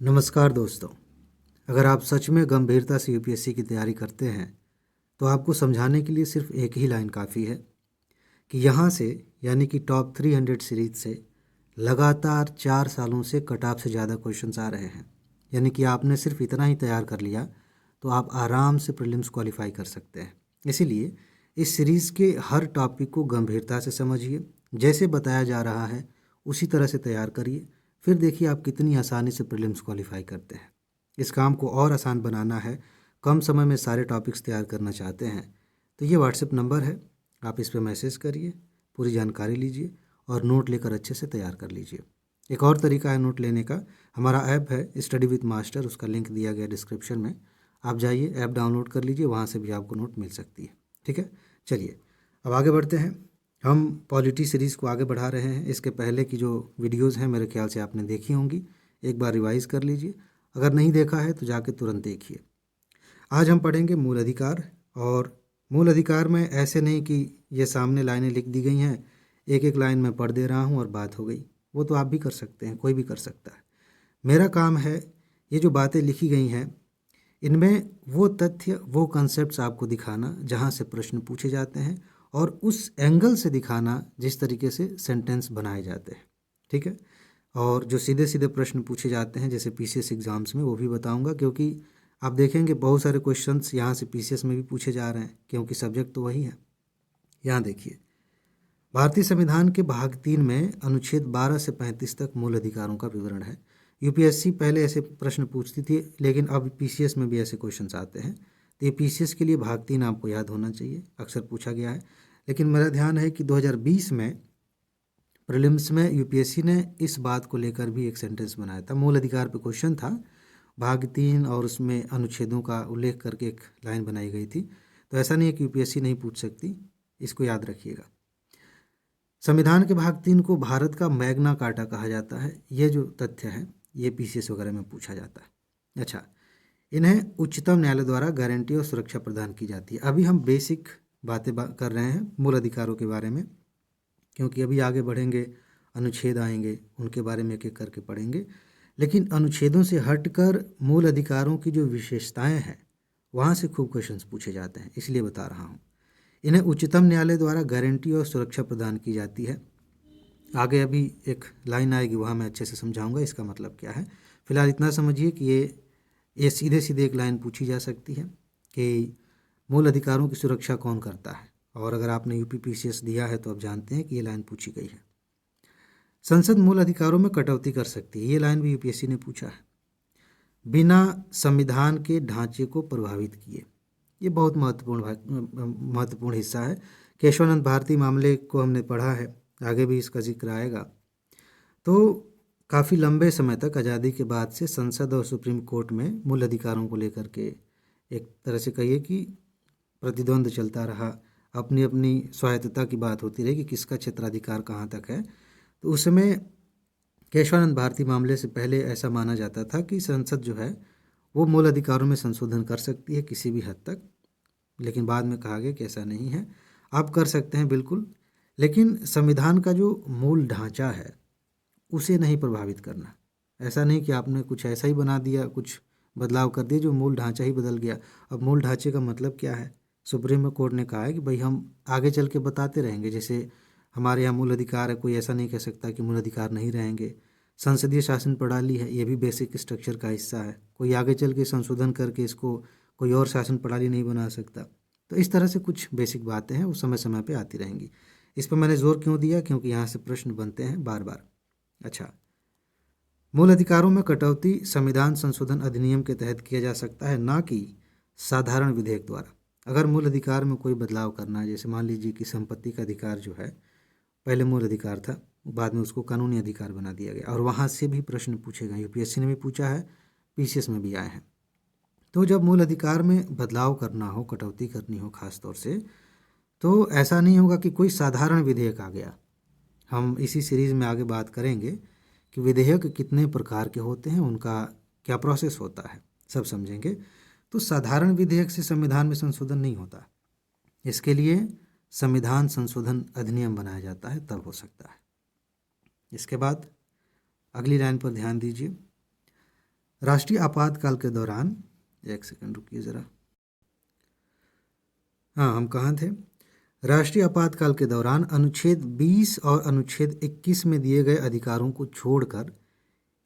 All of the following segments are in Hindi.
नमस्कार दोस्तों। अगर आप सच में गंभीरता से यूपीएससी की तैयारी करते हैं तो आपको समझाने के लिए सिर्फ एक ही लाइन काफ़ी है कि यहाँ से यानी कि टॉप 300 सीरीज से लगातार 4 सालों से कट ऑफ से ज़्यादा क्वेश्चंस आ रहे हैं। यानी कि आपने सिर्फ इतना ही तैयार कर लिया तो आप आराम से प्रीलिम्स क्वालिफाई कर सकते हैं। इसीलिए इस सीरीज़ के हर टॉपिक को गंभीरता से समझिए, जैसे बताया जा रहा है उसी तरह से तैयार करिए, फिर देखिए आप कितनी आसानी से प्रीलिम्स क्वालिफाई करते हैं। इस काम को और आसान बनाना है, कम समय में सारे टॉपिक्स तैयार करना चाहते हैं तो ये व्हाट्सएप नंबर है, आप इस पर मैसेज करिए, पूरी जानकारी लीजिए और नोट लेकर अच्छे से तैयार कर लीजिए। एक और तरीका है नोट लेने का, हमारा ऐप है स्टडी विद मास्टर, उसका लिंक दिया गया डिस्क्रिप्शन में, आप जाइए ऐप डाउनलोड कर लीजिए, वहाँ से भी आपको नोट मिल सकती है। ठीक है, चलिए अब आगे बढ़ते हैं। हम पॉलिटी सीरीज़ को आगे बढ़ा रहे हैं। इसके पहले की जो वीडियोस हैं मेरे ख्याल से आपने देखी होंगी, एक बार रिवाइज़ कर लीजिए, अगर नहीं देखा है तो जाके तुरंत देखिए। आज हम पढ़ेंगे मूल अधिकार। और मूल अधिकार में ऐसे नहीं कि ये सामने लाइनें लिख दी गई हैं, एक एक लाइन मैं पढ़ दे रहा हूँ और बात हो गई। वो तो आप भी कर सकते हैं, कोई भी कर सकता है। मेरा काम है ये जो बातें लिखी गई हैं इनमें वो तथ्य, वो कॉन्सेप्ट्स आपको दिखाना जहाँ से प्रश्न पूछे जाते हैं और उस एंगल से दिखाना जिस तरीके से सेंटेंस बनाए जाते हैं। ठीक है, और जो सीधे सीधे प्रश्न पूछे जाते हैं जैसे पीसीएस एग्ज़ाम्स में, वो भी बताऊंगा, क्योंकि आप देखेंगे बहुत सारे क्वेश्चंस यहाँ से पीसीएस में भी पूछे जा रहे हैं क्योंकि सब्जेक्ट तो वही है। यहाँ देखिए, भारतीय संविधान के भाग 3 में अनुच्छेद 12 से 35 तक मूल अधिकारों का विवरण है। यूपीएससी पहले ऐसे प्रश्न पूछती थी, लेकिन अब पीसीएस में भी ऐसे क्वेश्चंस आते हैं, तो ये पीसीएस के लिए भाग 3 आपको याद होना चाहिए, अक्सर पूछा गया है। लेकिन मेरा ध्यान है कि 2020 में प्रीलिम्स में यूपीएससी ने इस बात को लेकर भी एक सेंटेंस बनाया था। मूल अधिकार पे क्वेश्चन था, भाग 3 और उसमें अनुच्छेदों का उल्लेख करके एक लाइन बनाई गई थी। तो ऐसा नहीं है कि यूपीएससी नहीं पूछ सकती, इसको याद रखिएगा। संविधान के भाग 3 को भारत का मैग्ना कार्टा कहा जाता है। ये जो तथ्य है ये पीसीएस वगैरह में पूछा जाता है। अच्छा, इन्हें उच्चतम न्यायालय द्वारा गारंटी और सुरक्षा प्रदान की जाती है। अभी हम बेसिक बातें कर रहे हैं मूल अधिकारों के बारे में, क्योंकि अभी आगे बढ़ेंगे, अनुच्छेद आएंगे, उनके बारे में एक एक करके पढ़ेंगे। लेकिन अनुच्छेदों से हटकर मूल अधिकारों की जो विशेषताएं हैं वहाँ से खूब क्वेश्चंस पूछे जाते हैं, इसलिए बता रहा हूँ। इन्हें उच्चतम न्यायालय द्वारा गारंटी और सुरक्षा प्रदान की जाती है। आगे अभी एक लाइन आएगी, वहाँ मैं अच्छे से समझाऊंगा इसका मतलब क्या है। फिलहाल इतना समझिए कि ये सीधे सीधे एक लाइन पूछी जा सकती है कि मूल अधिकारों की सुरक्षा कौन करता है, और अगर आपने यूपीपीसीएस दिया है तो आप जानते हैं कि ये लाइन पूछी गई है। संसद मूल अधिकारों में कटौती कर सकती है, ये लाइन भी यूपीएससी ने पूछा है, बिना संविधान के ढांचे को प्रभावित किए। ये बहुत महत्वपूर्ण हिस्सा है। केशवानंद भारती मामले को हमने पढ़ा है, आगे भी इसका जिक्र आएगा। तो काफ़ी लंबे समय तक आज़ादी के बाद से संसद और सुप्रीम कोर्ट में मूल अधिकारों को लेकर के एक तरह से कहिए कि प्रतिद्वंद चलता रहा। अपनी अपनी स्वायत्तता की बात होती रही कि किसका क्षेत्राधिकार कहाँ तक है। तो उस समय केशवानंद भारती मामले से पहले ऐसा माना जाता था कि संसद जो है वो मूल अधिकारों में संशोधन कर सकती है किसी भी हद तक, लेकिन बाद में कहा गया कि ऐसा नहीं है, आप कर सकते हैं बिल्कुल, लेकिन संविधान का जो मूल ढांचा है उसे नहीं प्रभावित करना। ऐसा नहीं कि आपने कुछ ऐसा ही बना दिया, कुछ बदलाव कर दिए जो मूल ढांचा ही बदल गया। अब मूल ढांचे का मतलब क्या है? सुप्रीम कोर्ट ने कहा है कि भाई हम आगे चल के बताते रहेंगे, जैसे हमारे यहाँ मूल अधिकार है, कोई ऐसा नहीं कह सकता कि मूल अधिकार नहीं रहेंगे। संसदीय शासन प्रणाली है, ये भी बेसिक स्ट्रक्चर का हिस्सा है, कोई आगे चल के संशोधन करके इसको कोई और शासन प्रणाली नहीं बना सकता। तो इस तरह से कुछ बेसिक बातें हैं, वो समय समय पे आती रहेंगी। इस पर मैंने जोर क्यों दिया? क्योंकि यहाँ से प्रश्न बनते हैं बार बार। अच्छा, मूल अधिकारों में कटौती संविधान संशोधन अधिनियम के तहत किया जा सकता है, ना कि साधारण विधेयक द्वारा। अगर मूल अधिकार में कोई बदलाव करना है, जैसे मान लीजिए कि संपत्ति का अधिकार जो है पहले मूल अधिकार था, बाद में उसको कानूनी अधिकार बना दिया गया, और वहाँ से भी प्रश्न पूछे गए, यूपीएससी ने भी पूछा है, पीसीएस में भी आए हैं। तो जब मूल अधिकार में बदलाव करना हो, कटौती करनी हो खास तौर से, तो ऐसा नहीं होगा कि कोई साधारण विधेयक आ गया। हम इसी सीरीज़ में आगे बात करेंगे कि विधेयक कितने प्रकार के होते हैं, उनका क्या प्रोसेस होता है, सब समझेंगे। तो साधारण विधेयक से संविधान में संशोधन नहीं होता, इसके लिए संविधान संशोधन अधिनियम बनाया जाता है, तब हो सकता है। इसके बाद अगली लाइन पर ध्यान दीजिए। राष्ट्रीय आपातकाल के दौरान, एक सेकंड रुकिए ज़रा, हाँ हम कहाँ थे। राष्ट्रीय आपातकाल के दौरान अनुच्छेद 20 और अनुच्छेद 21 में दिए गए अधिकारों को छोड़कर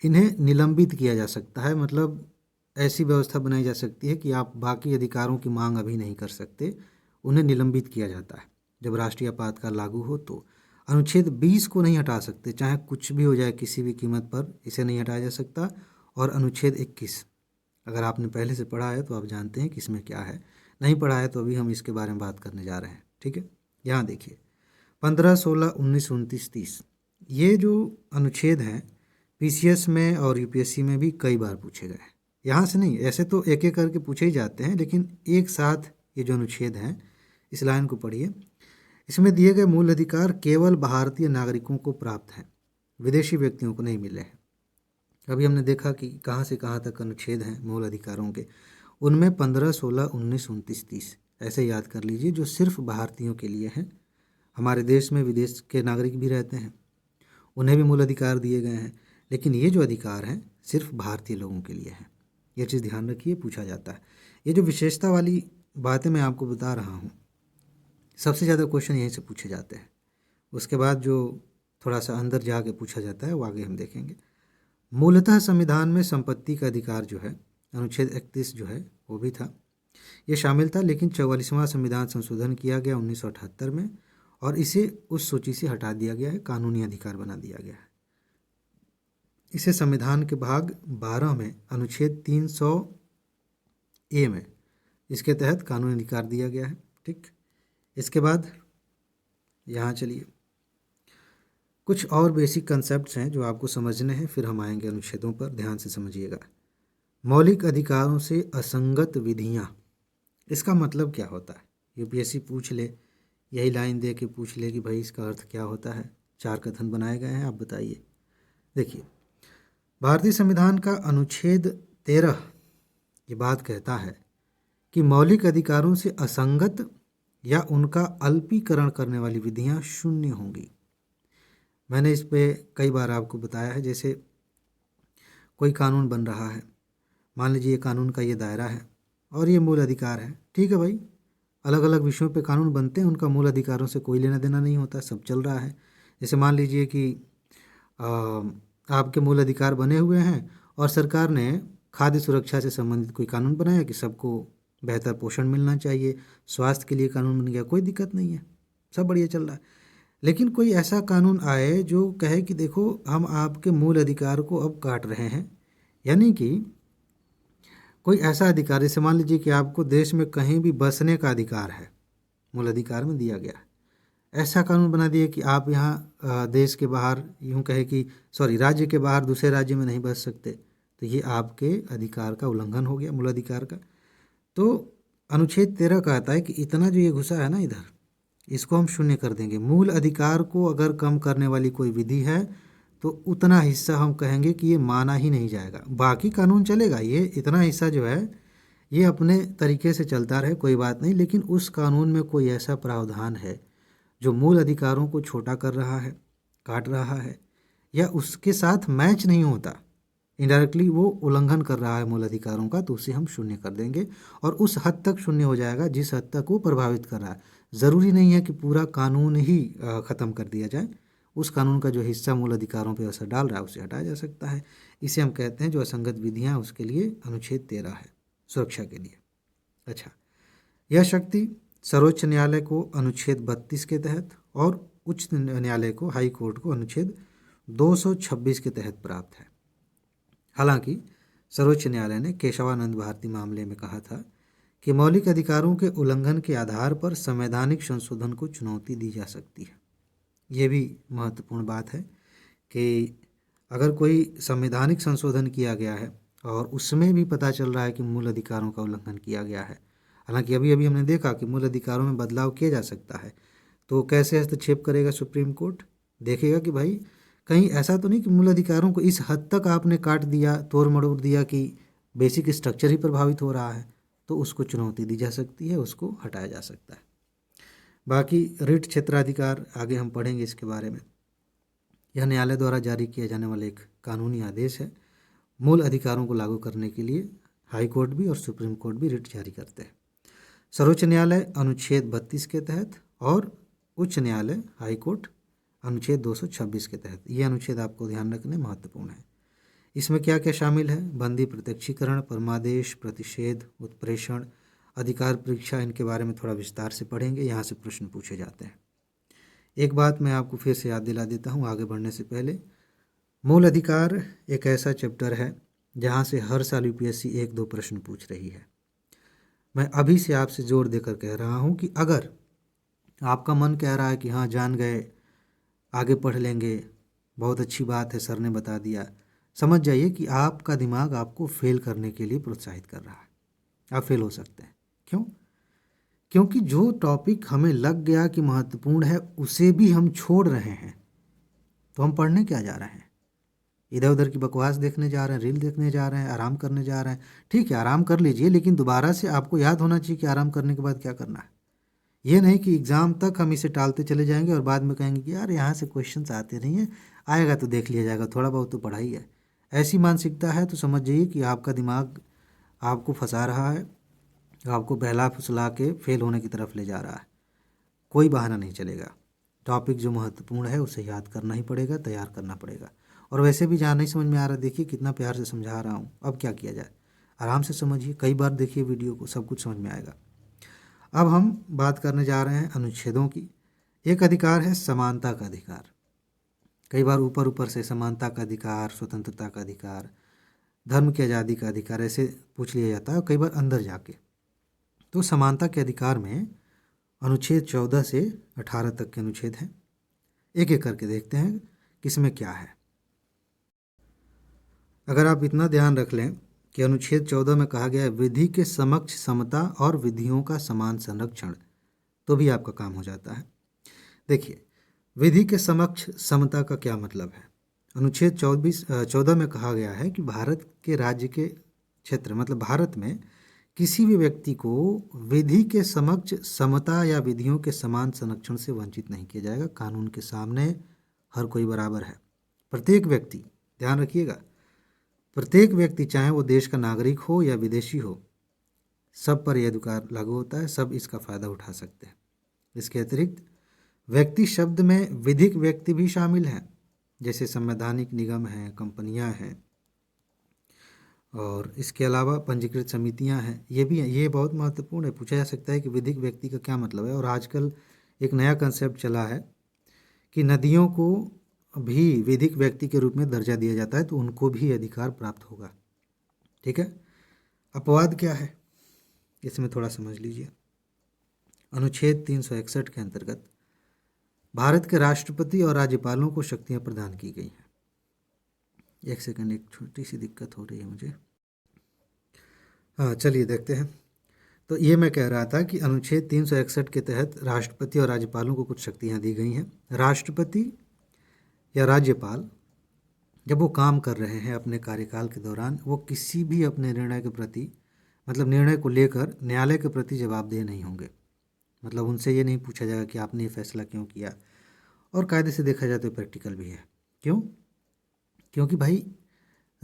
इन्हें निलंबित किया जा सकता है। मतलब ऐसी व्यवस्था बनाई जा सकती है कि आप बाकी अधिकारों की मांग अभी नहीं कर सकते, उन्हें निलंबित किया जाता है। जब राष्ट्रीय आपातकाल लागू हो तो अनुच्छेद 20 को नहीं हटा सकते, चाहे कुछ भी हो जाए, किसी भी कीमत पर इसे नहीं हटाया जा सकता। और अनुच्छेद 21 अगर आपने पहले से पढ़ा है तो आप जानते हैं कि इसमें क्या है, नहीं पढ़ा है तो अभी हम इसके बारे में बात करने जा रहे हैं। ठीक है, यहाँ देखिए 15, 16, 19, 29, 30 ये जो अनुच्छेद हैं पीसीएस में और यूपीएससी में भी कई बार पूछे गए हैं। यहाँ से नहीं, ऐसे तो एक एक करके पूछे ही जाते हैं, लेकिन एक साथ ये जो अनुच्छेद हैं, इस लाइन को पढ़िए। इसमें दिए गए मूल अधिकार केवल भारतीय नागरिकों को प्राप्त हैं, विदेशी व्यक्तियों को नहीं मिले हैं। अभी हमने देखा कि कहाँ से कहाँ तक अनुच्छेद हैं मूल अधिकारों के, उनमें 15, 16, 19, 29, 30 ऐसे याद कर लीजिए, जो सिर्फ भारतीयों के लिए हैं। हमारे देश में विदेश के नागरिक भी रहते हैं, उन्हें भी मूल अधिकार दिए गए हैं, लेकिन ये जो अधिकार हैं सिर्फ भारतीय लोगों के लिए हैं। ये चीज़ ध्यान रखिए, पूछा जाता है। ये जो विशेषता वाली बातें मैं आपको बता रहा हूँ, सबसे ज़्यादा क्वेश्चन यहीं से पूछे जाते हैं। उसके बाद जो थोड़ा सा अंदर जाके पूछा जाता है वो आगे हम देखेंगे। मूलतः संविधान में संपत्ति का अधिकार जो है, अनुच्छेद 31 जो है वो भी था, ये शामिल था, लेकिन 44वां संविधान संशोधन किया गया 1978 में और इसे उस सूची से हटा दिया गया है, कानूनी अधिकार बना दिया गया है। इसे संविधान के भाग 12 में अनुच्छेद 300A में इसके तहत कानूनी अधिकार दिया गया है। ठीक, इसके बाद यहाँ चलिए कुछ और बेसिक कंसेप्ट्स हैं जो आपको समझने हैं, फिर हम आएंगे अनुच्छेदों पर। ध्यान से समझिएगा। मौलिक अधिकारों से असंगत विधियाँ, इसका मतलब क्या होता है? यूपीएससी पूछ ले, यही लाइन दे के पूछ ले कि भाई इसका अर्थ क्या होता है। 4 कथन बनाए गए हैं, आप बताइए। देखिए, भारतीय संविधान का अनुच्छेद 13 ये बात कहता है कि मौलिक अधिकारों से असंगत या उनका अल्पीकरण करने वाली विधियाँ शून्य होंगी। मैंने इस पे कई बार आपको बताया है। जैसे कोई कानून बन रहा है, मान लीजिए ये कानून का ये दायरा है और ये मूल अधिकार है। ठीक है भाई, अलग अलग विषयों पे कानून बनते हैं, उनका मूल अधिकारों से कोई लेना देना नहीं होता, सब चल रहा है। जैसे मान लीजिए कि आपके मूल अधिकार बने हुए हैं और सरकार ने खाद्य सुरक्षा से संबंधित कोई कानून बनाया कि सबको बेहतर पोषण मिलना चाहिए, स्वास्थ्य के लिए कानून बन गया, कोई दिक्कत नहीं है, सब बढ़िया चल रहा है। लेकिन कोई ऐसा कानून आए जो कहे कि देखो हम आपके मूल अधिकार को अब काट रहे हैं, यानी कि कोई ऐसा अधिकार, जैसे मान लीजिए कि आपको देश में कहीं भी बसने का अधिकार है, मूल अधिकार में दिया गया है, ऐसा कानून बना दिए कि आप यहाँ देश के बाहर, यूँ कहे कि सॉरी राज्य के बाहर दूसरे राज्य में नहीं बस सकते, तो ये आपके अधिकार का उल्लंघन हो गया, मूल अधिकार का। तो अनुच्छेद 13 कहता है कि इतना जो ये घुसा है ना इधर, इसको हम शून्य कर देंगे। मूल अधिकार को अगर कम करने वाली कोई विधि है तो उतना हिस्सा हम कहेंगे कि ये माना ही नहीं जाएगा, बाकी कानून चलेगा, ये इतना हिस्सा जो है ये अपने तरीके से चलता रहे, कोई बात नहीं। लेकिन उस कानून में कोई ऐसा प्रावधान है जो मूल अधिकारों को छोटा कर रहा है, काट रहा है, या उसके साथ मैच नहीं होता, इनडायरेक्टली वो उल्लंघन कर रहा है मूल अधिकारों का, तो उसे हम शून्य कर देंगे। और उस हद तक शून्य हो जाएगा जिस हद तक वो प्रभावित कर रहा है। ज़रूरी नहीं है कि पूरा कानून ही ख़त्म कर दिया जाए, उस कानून का जो हिस्सा मूल अधिकारों पर असर डाल रहा है उसे हटाया जा सकता है। इसे हम कहते हैं जो असंगत विधियाँ, उसके लिए अनुच्छेद 13 है, सुरक्षा के लिए। अच्छा, यह शक्ति सर्वोच्च न्यायालय को अनुच्छेद 32 के तहत और उच्च न्यायालय को, हाई कोर्ट को अनुच्छेद 226 के तहत प्राप्त है। हालांकि सर्वोच्च न्यायालय ने केशवानंद भारती मामले में कहा था कि मौलिक अधिकारों के उल्लंघन के आधार पर संवैधानिक संशोधन को चुनौती दी जा सकती है। ये भी महत्वपूर्ण बात है कि अगर कोई संवैधानिक संशोधन किया गया है और उसमें भी पता चल रहा है कि मूल अधिकारों का उल्लंघन किया गया है, हालांकि अभी अभी हमने देखा कि मूल अधिकारों में बदलाव किया जा सकता है, तो कैसे हस्तक्षेप करेगा सुप्रीम कोर्ट? देखेगा कि भाई कहीं ऐसा तो नहीं कि मूल अधिकारों को इस हद तक आपने काट दिया, तोड़ मरोड़ दिया कि बेसिक स्ट्रक्चर ही प्रभावित हो रहा है, तो उसको चुनौती दी जा सकती है, उसको हटाया जा सकता है। बाकी रिट क्षेत्राधिकार आगे हम पढ़ेंगे इसके बारे में। यह न्यायालय द्वारा जारी किया जाने वाला एक कानूनी आदेश है मूल अधिकारों को लागू करने के लिए हाई कोर्ट भी और सुप्रीम कोर्ट भी रिट जारी करते हैं। सर्वोच्च न्यायालय अनुच्छेद 32 के तहत और उच्च न्यायालय हाई कोर्ट अनुच्छेद 226 के तहत। ये अनुच्छेद आपको ध्यान रखने महत्वपूर्ण है। इसमें क्या क्या शामिल है? बंदी, प्रत्यक्षीकरण, परमादेश, प्रतिषेध, उत्प्रेषण, अधिकार परीक्षा, इनके बारे में थोड़ा विस्तार से पढ़ेंगे। यहाँ से प्रश्न पूछे जाते हैं। एक बात मैं आपको फिर से याद दिला देता हूँ आगे बढ़ने से पहले। मूल अधिकार एक ऐसा चैप्टर है जहाँ से हर साल यूपीएससी 1-2 प्रश्न पूछ रही है। मैं अभी से आपसे जोर देकर कह रहा हूँ कि अगर आपका मन कह रहा है कि हाँ जान गए, आगे पढ़ लेंगे, बहुत अच्छी बात है, सर ने बता दिया, समझ जाइए कि आपका दिमाग आपको फेल करने के लिए प्रोत्साहित कर रहा है। आप फेल हो सकते हैं। क्यों? क्योंकि जो टॉपिक हमें लग गया कि महत्वपूर्ण है उसे भी हम छोड़ रहे हैं। तो हम पढ़ने क्या जा रहे हैं? इधर उधर की बकवास देखने जा रहे हैं, रील देखने जा रहे हैं, आराम करने जा रहे हैं। ठीक है, आराम कर लीजिए, लेकिन दोबारा से आपको याद होना चाहिए कि आराम करने के बाद क्या करना है। ये नहीं कि एग्ज़ाम तक हम इसे टालते चले जाएंगे और बाद में कहेंगे कि यार यहाँ से क्वेश्चंस आते नहीं हैं, आएगा तो देख लिया जाएगा, थोड़ा बहुत तो पढ़ाई है। ऐसी मानसिकता है तो समझ जाइए कि आपका दिमाग आपको फंसा रहा है, आपको बहला फुसला के फेल होने की तरफ ले जा रहा है। कोई बहाना नहीं चलेगा। टॉपिक जो महत्वपूर्ण है उसे याद करना ही पड़ेगा, तैयार करना पड़ेगा। और वैसे भी जहाँ नहीं समझ में आ रहा, देखिए कितना प्यार से समझा रहा हूँ। अब क्या किया जाए? आराम से समझिए, कई बार देखिए वीडियो को, सब कुछ समझ में आएगा। अब हम बात करने जा रहे हैं अनुच्छेदों की। एक अधिकार है समानता का अधिकार। कई बार ऊपर ऊपर से समानता का अधिकार, स्वतंत्रता का अधिकार, धर्म की आज़ादी का अधिकार ऐसे पूछ लिया जाता है, और कई बार अंदर जाके। तो समानता के अधिकार में अनुच्छेद 14 से 18 तक के अनुच्छेद हैं। एक एक करके देखते हैं किसमें क्या है। अगर आप इतना ध्यान रख लें कि अनुच्छेद 14 में कहा गया है विधि के समक्ष समता और विधियों का समान संरक्षण, तो भी आपका काम हो जाता है। देखिए, विधि के समक्ष समता का क्या मतलब है? अनुच्छेद 14 में कहा गया है कि भारत के राज्य के क्षेत्र, मतलब भारत में किसी भी व्यक्ति को विधि के समक्ष समता या विधियों के समान संरक्षण से वंचित नहीं किया जाएगा। कानून के सामने हर कोई बराबर है। प्रत्येक व्यक्ति, ध्यान रखिएगा, प्रत्येक व्यक्ति चाहे वो देश का नागरिक हो या विदेशी हो, सब पर यह अधिकार लागू होता है, सब इसका फ़ायदा उठा सकते हैं। इसके अतिरिक्त व्यक्ति शब्द में विधिक व्यक्ति भी शामिल हैं, जैसे संवैधानिक निगम हैं, कंपनियां हैं, और इसके अलावा पंजीकृत समितियां हैं। ये भी हैं। ये बहुत महत्वपूर्ण है। पूछा जा सकता है कि विधिक व्यक्ति का क्या मतलब है। और आजकल एक नया कंसेप्ट चला है कि नदियों को भी विधिक व्यक्ति के रूप में दर्जा दिया जाता है, तो उनको भी अधिकार प्राप्त होगा। ठीक है। अपवाद क्या है, इसमें थोड़ा समझ लीजिए। अनुच्छेद 361 के अंतर्गत भारत के राष्ट्रपति और राज्यपालों को शक्तियां प्रदान की गई हैं। एक सेकंड, एक छोटी सी दिक्कत हो रही है मुझे। हाँ, चलिए देखते हैं। तो ये मैं कह रहा था कि अनुच्छेद 361 के तहत राष्ट्रपति और राज्यपालों को कुछ शक्तियां दी गई हैं। राष्ट्रपति या राज्यपाल जब वो काम कर रहे हैं अपने कार्यकाल के दौरान, वो किसी भी अपने निर्णय के प्रति, मतलब निर्णय को लेकर न्यायालय के प्रति जवाबदेह नहीं होंगे। मतलब उनसे ये नहीं पूछा जाएगा कि आपने ये फैसला क्यों किया। और कायदे से देखा जाए तो प्रैक्टिकल भी है। क्यों? क्योंकि भाई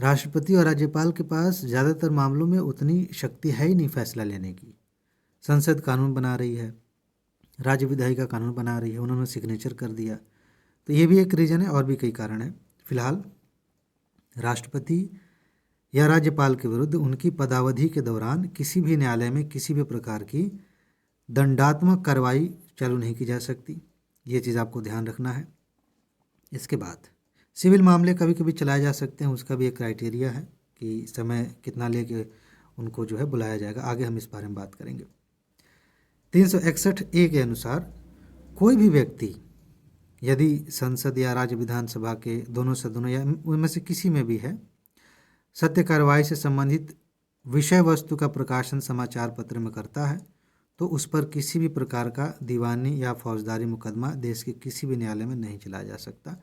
राष्ट्रपति और राज्यपाल के पास ज़्यादातर मामलों में उतनी शक्ति है ही नहीं फैसला लेने की। संसद कानून बना रही है, राज्य विधायिका कानून बना रही है, उन्होंने सिग्नेचर कर दिया, तो ये भी एक रीज़न है। और भी कई कारण हैं। फिलहाल राष्ट्रपति या राज्यपाल के विरुद्ध उनकी पदावधि के दौरान किसी भी न्यायालय में किसी भी प्रकार की दंडात्मक कार्रवाई चालू नहीं की जा सकती। ये चीज़ आपको ध्यान रखना है। इसके बाद सिविल मामले कभी कभी चलाए जा सकते हैं, उसका भी एक क्राइटेरिया है कि समय कितना लेके उनको जो है बुलाया जाएगा। आगे हम इस बारे में बात करेंगे। 361A के अनुसार कोई भी व्यक्ति यदि संसद या राज्य विधानसभा के दोनों सदनों या उनमें से किसी में भी है, सत्य कार्रवाई से संबंधित विषय वस्तु का प्रकाशन समाचार पत्र में करता है, तो उस पर किसी भी प्रकार का दीवानी या फौजदारी मुकदमा देश के किसी भी न्यायालय में नहीं चलाया जा सकता।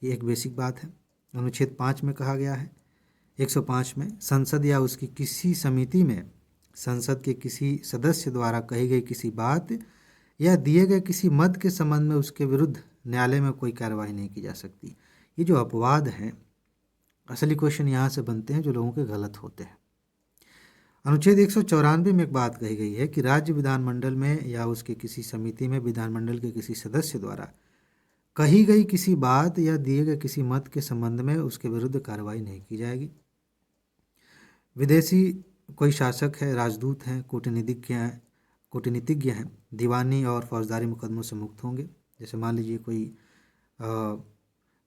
ये एक बेसिक बात है। अनुच्छेद 5 में कहा गया है, 105 में, संसद या उसकी किसी समिति में संसद के किसी सदस्य द्वारा कही गई किसी बात या दिए गए किसी मत के संबंध में उसके विरुद्ध न्यायालय में कोई कार्रवाई नहीं की जा सकती। ये जो अपवाद हैं असली क्वेश्चन यहाँ से बनते हैं जो लोगों के गलत होते हैं। अनुच्छेद 194 में एक बात कही गई है कि राज्य विधानमंडल में या उसके किसी समिति में विधानमंडल के किसी सदस्य द्वारा कही गई किसी बात या दिए गए किसी मत के संबंध में उसके विरुद्ध कार्रवाई नहीं की जाएगी। विदेशी कोई शासक है, राजदूत हैं, कूटनीतिज्ञ हैं, दीवानी और फौजदारी मुकदमों से मुक्त होंगे। जैसे मान लीजिए कोई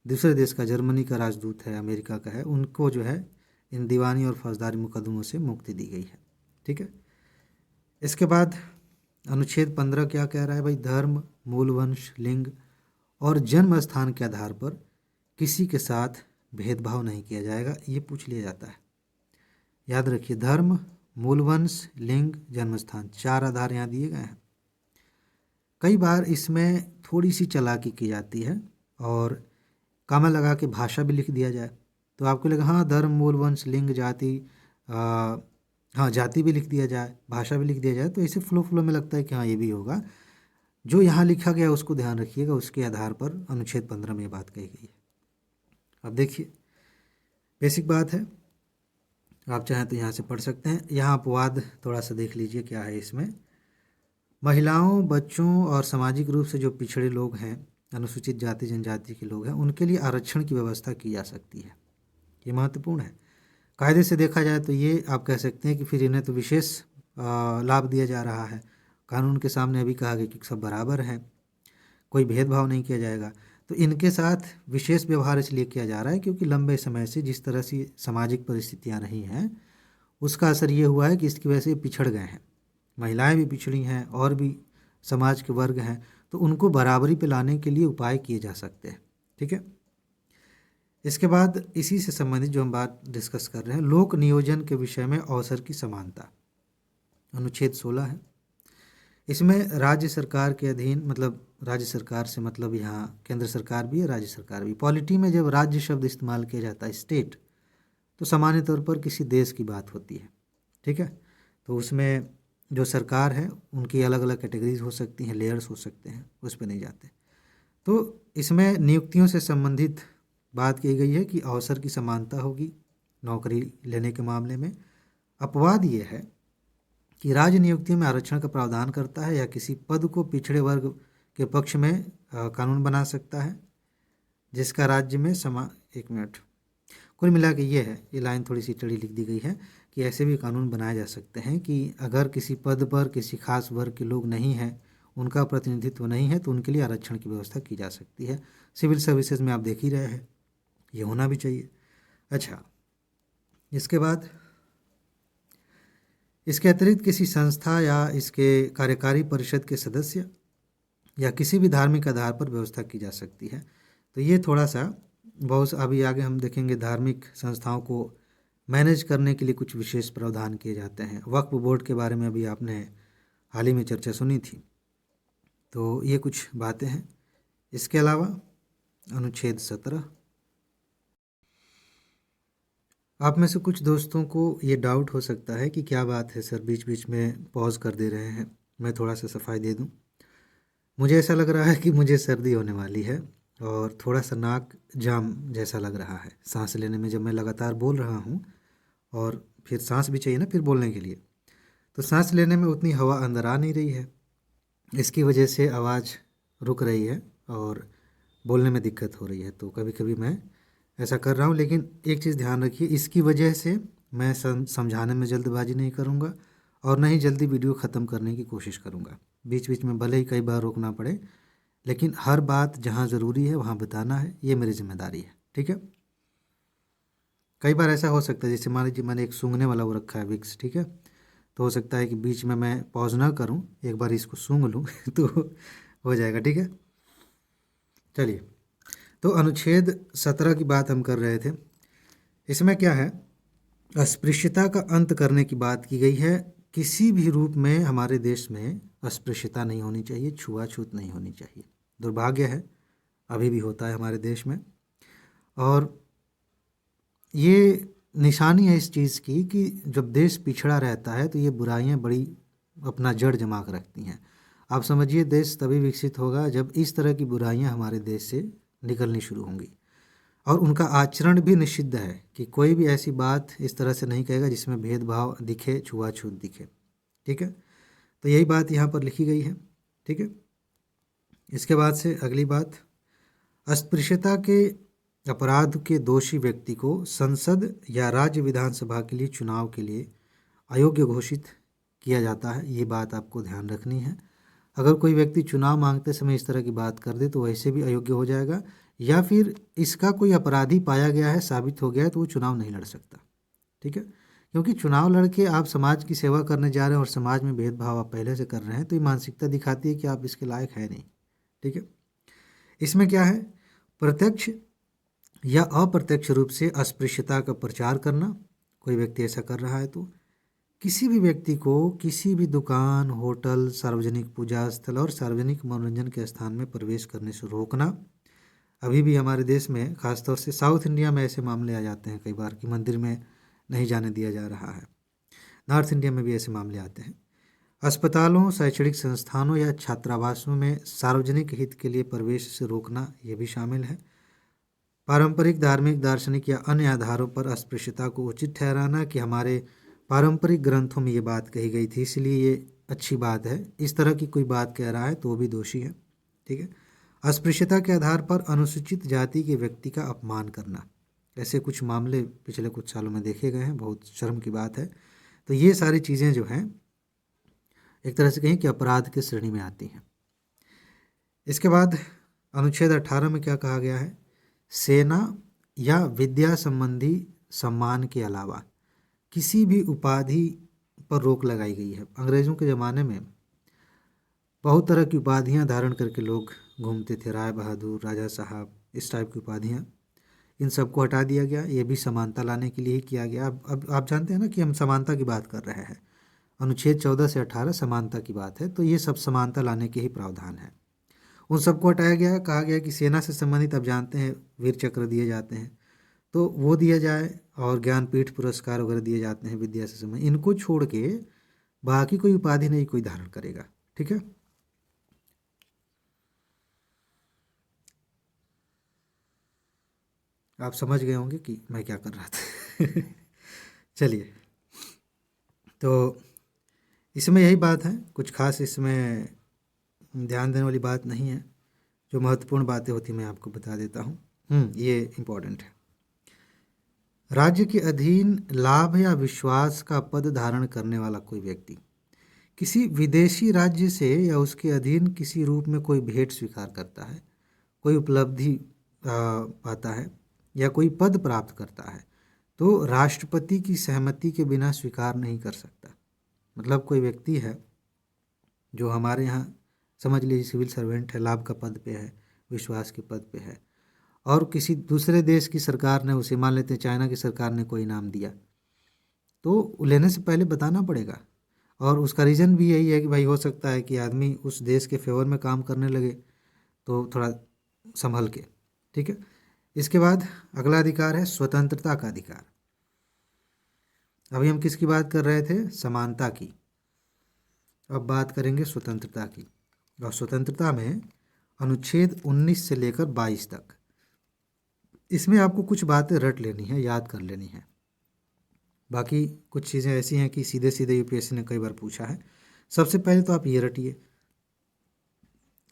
दूसरे देश का, जर्मनी का राजदूत है, अमेरिका का है, उनको जो है इन दीवानी और फौजदारी मुकदमों से मुक्ति दी गई है। ठीक है। इसके बाद अनुच्छेद 15 क्या कह रहा है भाई? धर्म, मूल वंश, लिंग और जन्म स्थान के आधार पर किसी के साथ भेदभाव नहीं किया जाएगा। ये पूछ लिया जाता है, याद रखिए। धर्म, मूल वंश, लिंग, जन्म स्थान, 4 आधार यहाँ दिए गए हैं। कई बार इसमें थोड़ी सी चालाकी की जाती है और कामा लगा के भाषा भी लिख दिया जाए तो आपको लगा हाँ धर्म, मूल वंश, लिंग, जाति, हाँ जाति भी लिख दिया जाए, भाषा भी लिख दिया जाए, तो इसे फ्लो में लगता है कि हाँ ये भी होगा। जो यहाँ लिखा गया उसको ध्यान रखिएगा, उसके आधार पर अनुच्छेद 15 में ये बात कही गई है। अब देखिए, बेसिक बात है, आप चाहें तो यहाँ से पढ़ सकते हैं। यहाँ अपवाद थोड़ा सा देख लीजिए क्या है इसमें। महिलाओं, बच्चों और सामाजिक रूप से जो पिछड़े लोग हैं, अनुसूचित जाति जनजाति के लोग हैं, उनके लिए आरक्षण की व्यवस्था की जा सकती है। ये महत्वपूर्ण है। कायदे से देखा जाए तो ये आप कह सकते हैं कि फिर इन्हें तो विशेष लाभ दिया जा रहा है। कानून के सामने अभी कहा गया कि सब बराबर हैं, कोई भेदभाव नहीं किया जाएगा। तो इनके साथ विशेष व्यवहार इसलिए किया जा रहा है क्योंकि लंबे समय से जिस तरह से सामाजिक परिस्थितियां रही हैं उसका असर ये हुआ है कि इसकी वजह से पिछड़ गए हैं। महिलाएं भी पिछड़ी हैं और भी समाज के वर्ग हैं, तो उनको बराबरी पे लाने के लिए उपाय किए जा सकते हैं। ठीक है। इसके बाद इसी से संबंधित जो हम बात डिस्कस कर रहे हैं, लोक नियोजन के विषय में अवसर की समानता, अनुच्छेद 16 है। इसमें राज्य सरकार के अधीन, मतलब राज्य सरकार से मतलब यहाँ केंद्र सरकार भी है, राज्य सरकार भी। पॉलिटी में जब राज्य शब्द इस्तेमाल किया जाता है, स्टेट, तो सामान्य तौर पर किसी देश की बात होती है। ठीक है। तो उसमें जो सरकार है उनकी अलग अलग कैटेगरीज हो सकती हैं, लेयर्स हो सकते हैं, उस पर नहीं जाते। तो इसमें नियुक्तियों से संबंधित बात की गई है कि अवसर की समानता होगी नौकरी लेने के मामले में। अपवाद ये है कि राज्य नियुक्तियों में आरक्षण का प्रावधान करता है या किसी पद को पिछड़े वर्ग के पक्ष में कानून बना सकता है जिसका राज्य में एक मिनट, कुल मिला के ये है, ये लाइन थोड़ी सी टेढ़ी लिख दी गई है कि ऐसे भी कानून बनाए जा सकते हैं कि अगर किसी पद पर किसी खास वर्ग के लोग नहीं हैं, उनका प्रतिनिधित्व नहीं है, तो उनके लिए आरक्षण की व्यवस्था की जा सकती है। सिविल सर्विसेज में आप देख ही रहे हैं, ये होना भी चाहिए। अच्छा, इसके बाद इसके अतिरिक्त किसी संस्था या इसके कार्यकारी परिषद के सदस्य या किसी भी धार्मिक आधार पर व्यवस्था की जा सकती है। तो ये थोड़ा सा बहुत अभी आगे हम देखेंगे, धार्मिक संस्थाओं को मैनेज करने के लिए कुछ विशेष प्रावधान किए जाते हैं। वक्फ बोर्ड के बारे में अभी आपने हाल ही में चर्चा सुनी थी, तो ये कुछ बातें हैं। इसके अलावा अनुच्छेद 17, आप में से कुछ दोस्तों को ये डाउट हो सकता है कि क्या बात है सर, बीच बीच में पॉज कर दे रहे हैं। मैं थोड़ा सा सफाई दे दूं, मुझे ऐसा लग रहा है कि मुझे सर्दी होने वाली है और थोड़ा सा नाक जाम जैसा लग रहा है सांस लेने में। जब मैं लगातार बोल रहा हूँ और फिर सांस भी चाहिए ना फिर बोलने के लिए, तो सांस लेने में उतनी हवा अंदर आ नहीं रही है, इसकी वजह से आवाज़ रुक रही है और बोलने में दिक्कत हो रही है। तो कभी कभी मैं ऐसा कर रहा हूँ, लेकिन एक चीज़ ध्यान रखिए, इसकी वजह से मैं समझाने में जल्दबाजी नहीं करूँगा और न ही जल्दी वीडियो ख़त्म करने की कोशिश करूँगा। बीच बीच में भले ही कई बार रोकना पड़े, लेकिन हर बात जहाँ ज़रूरी है वहाँ बताना है, ये मेरी जिम्मेदारी है। ठीक है। कई बार ऐसा हो सकता है, जैसे मान लीजिए मैंने एक सूंघने वाला वो रखा है विक्स, ठीक है, तो हो सकता है कि बीच में मैं पॉज ना करूं, एक बार इसको सूंघ लूं तो हो जाएगा। ठीक है। चलिए, तो अनुच्छेद 17 की बात हम कर रहे थे। इसमें क्या है, अस्पृश्यता का अंत करने की बात की गई है। किसी भी रूप में हमारे देश में अस्पृश्यता नहीं होनी चाहिए, छुआछूत नहीं होनी चाहिए। दुर्भाग्य है अभी भी होता है हमारे देश में, और ये निशानी है इस चीज़ की कि जब देश पिछड़ा रहता है तो ये बुराइयां बड़ी अपना जड़ जमा कर रखती हैं। आप समझिए, देश तभी विकसित होगा जब इस तरह की बुराइयां हमारे देश से निकलनी शुरू होंगी। और उनका आचरण भी निषिद्ध है कि कोई भी ऐसी बात इस तरह से नहीं कहेगा जिसमें भेदभाव दिखे, छुआछूत दिखे। ठीक है, तो यही बात यहाँ पर लिखी गई है। ठीक है, इसके बाद से अगली बात, अस्पृश्यता के अपराध के दोषी व्यक्ति को संसद या राज्य विधानसभा के लिए चुनाव के लिए अयोग्य घोषित किया जाता है। ये बात आपको ध्यान रखनी है। अगर कोई व्यक्ति चुनाव मांगते समय इस तरह की बात कर दे तो वैसे भी अयोग्य हो जाएगा, या फिर इसका कोई अपराधी पाया गया है, साबित हो गया है, तो वो चुनाव नहीं लड़ सकता। ठीक है, क्योंकि चुनाव लड़के आप समाज की सेवा करने जा रहे हैं और समाज में भेदभाव आप पहले से कर रहे हैं, तो ये मानसिकता दिखाती है कि आप इसके लायक है नहीं। ठीक है, इसमें क्या है, प्रत्यक्ष या अप्रत्यक्ष रूप से अस्पृश्यता का प्रचार करना, कोई व्यक्ति ऐसा कर रहा है तो किसी भी व्यक्ति को किसी भी दुकान, होटल, सार्वजनिक पूजा स्थल और सार्वजनिक मनोरंजन के स्थान में प्रवेश करने से रोकना। अभी भी हमारे देश में खासतौर से साउथ इंडिया में ऐसे मामले आ जाते हैं कई बार कि मंदिर में नहीं जाने दिया जा रहा है। नॉर्थ इंडिया में भी ऐसे मामले आते हैं। अस्पतालों, शैक्षणिक संस्थानों या छात्रावासों में सार्वजनिक हित के लिए प्रवेश से रोकना, ये भी शामिल है। पारंपरिक, धार्मिक, दार्शनिक या अन्य आधारों पर अस्पृश्यता को उचित ठहराना कि हमारे पारंपरिक ग्रंथों में ये बात कही गई थी इसलिए ये अच्छी बात है, इस तरह की कोई बात कह रहा है तो वो भी दोषी है। ठीक है, अस्पृश्यता के आधार पर अनुसूचित जाति के व्यक्ति का अपमान करना, ऐसे कुछ मामले पिछले कुछ सालों में देखे गए हैं, बहुत शर्म की बात है। तो ये सारी चीज़ें जो हैं एक तरह से कहें कि अपराध की श्रेणी में आती हैं। इसके बाद अनुच्छेद 18 में क्या कहा गया है, सेना या विद्या संबंधी सम्मान के अलावा किसी भी उपाधि पर रोक लगाई गई है। अंग्रेज़ों के ज़माने में बहुत तरह की उपाधियां धारण करके लोग घूमते थे, राय बहादुर, राजा साहब, इस टाइप की उपाधियां। इन सबको हटा दिया गया, ये भी समानता लाने के लिए ही किया गया। अब आप जानते हैं ना कि हम समानता की बात कर रहे हैं, अनुच्छेद 14 से 18 समानता की बात है, तो ये सब समानता लाने के ही प्रावधान है। उन सबको हटाया गया, कहा गया कि सेना से संबंधित आप जानते हैं वीर चक्र दिए जाते हैं तो वो दिया जाए, और ज्ञानपीठ पुरस्कार वगैरह दिए जाते हैं विद्या से संबंधित। इनको छोड़ के बाकी कोई उपाधि नहीं कोई धारण करेगा। ठीक है, आप समझ गए होंगे कि मैं क्या कर रहा था। चलिए, तो इसमें यही बात है, कुछ खास इसमें ध्यान देने वाली बात नहीं है। जो महत्वपूर्ण बातें होती मैं आपको बता देता हूँ। ये इम्पोर्टेंट है। राज्य के अधीन लाभ या विश्वास का पद धारण करने वाला कोई व्यक्ति किसी विदेशी राज्य से या उसके अधीन किसी रूप में कोई भेंट स्वीकार करता है, कोई उपलब्धि पाता है या कोई पद प्राप्त करता है तो राष्ट्रपति की सहमति के बिना स्वीकार नहीं कर सकता। मतलब कोई व्यक्ति है जो हमारे यहाँ समझ लीजिए सिविल सर्वेंट है, लाभ का पद पे है, विश्वास के पद पे है, और किसी दूसरे देश की सरकार ने उसे, मान लेते हैं चाइना की सरकार ने कोई इनाम दिया, तो लेने से पहले बताना पड़ेगा। और उसका रीज़न भी यही है कि भाई हो सकता है कि आदमी उस देश के फेवर में काम करने लगे, तो थोड़ा संभल के। ठीक है, इसके बाद अगला अधिकार है स्वतंत्रता का अधिकार। अभी हम किसकी बात कर रहे थे, समानता की, अब बात करेंगे स्वतंत्रता की। और स्वतंत्रता में अनुच्छेद 19 से लेकर 22 तक, इसमें आपको कुछ बातें रट लेनी है, याद कर लेनी है। बाकी कुछ चीज़ें ऐसी हैं कि सीधे सीधे यूपीएससी ने कई बार पूछा है। सबसे पहले तो आप ये रटिए,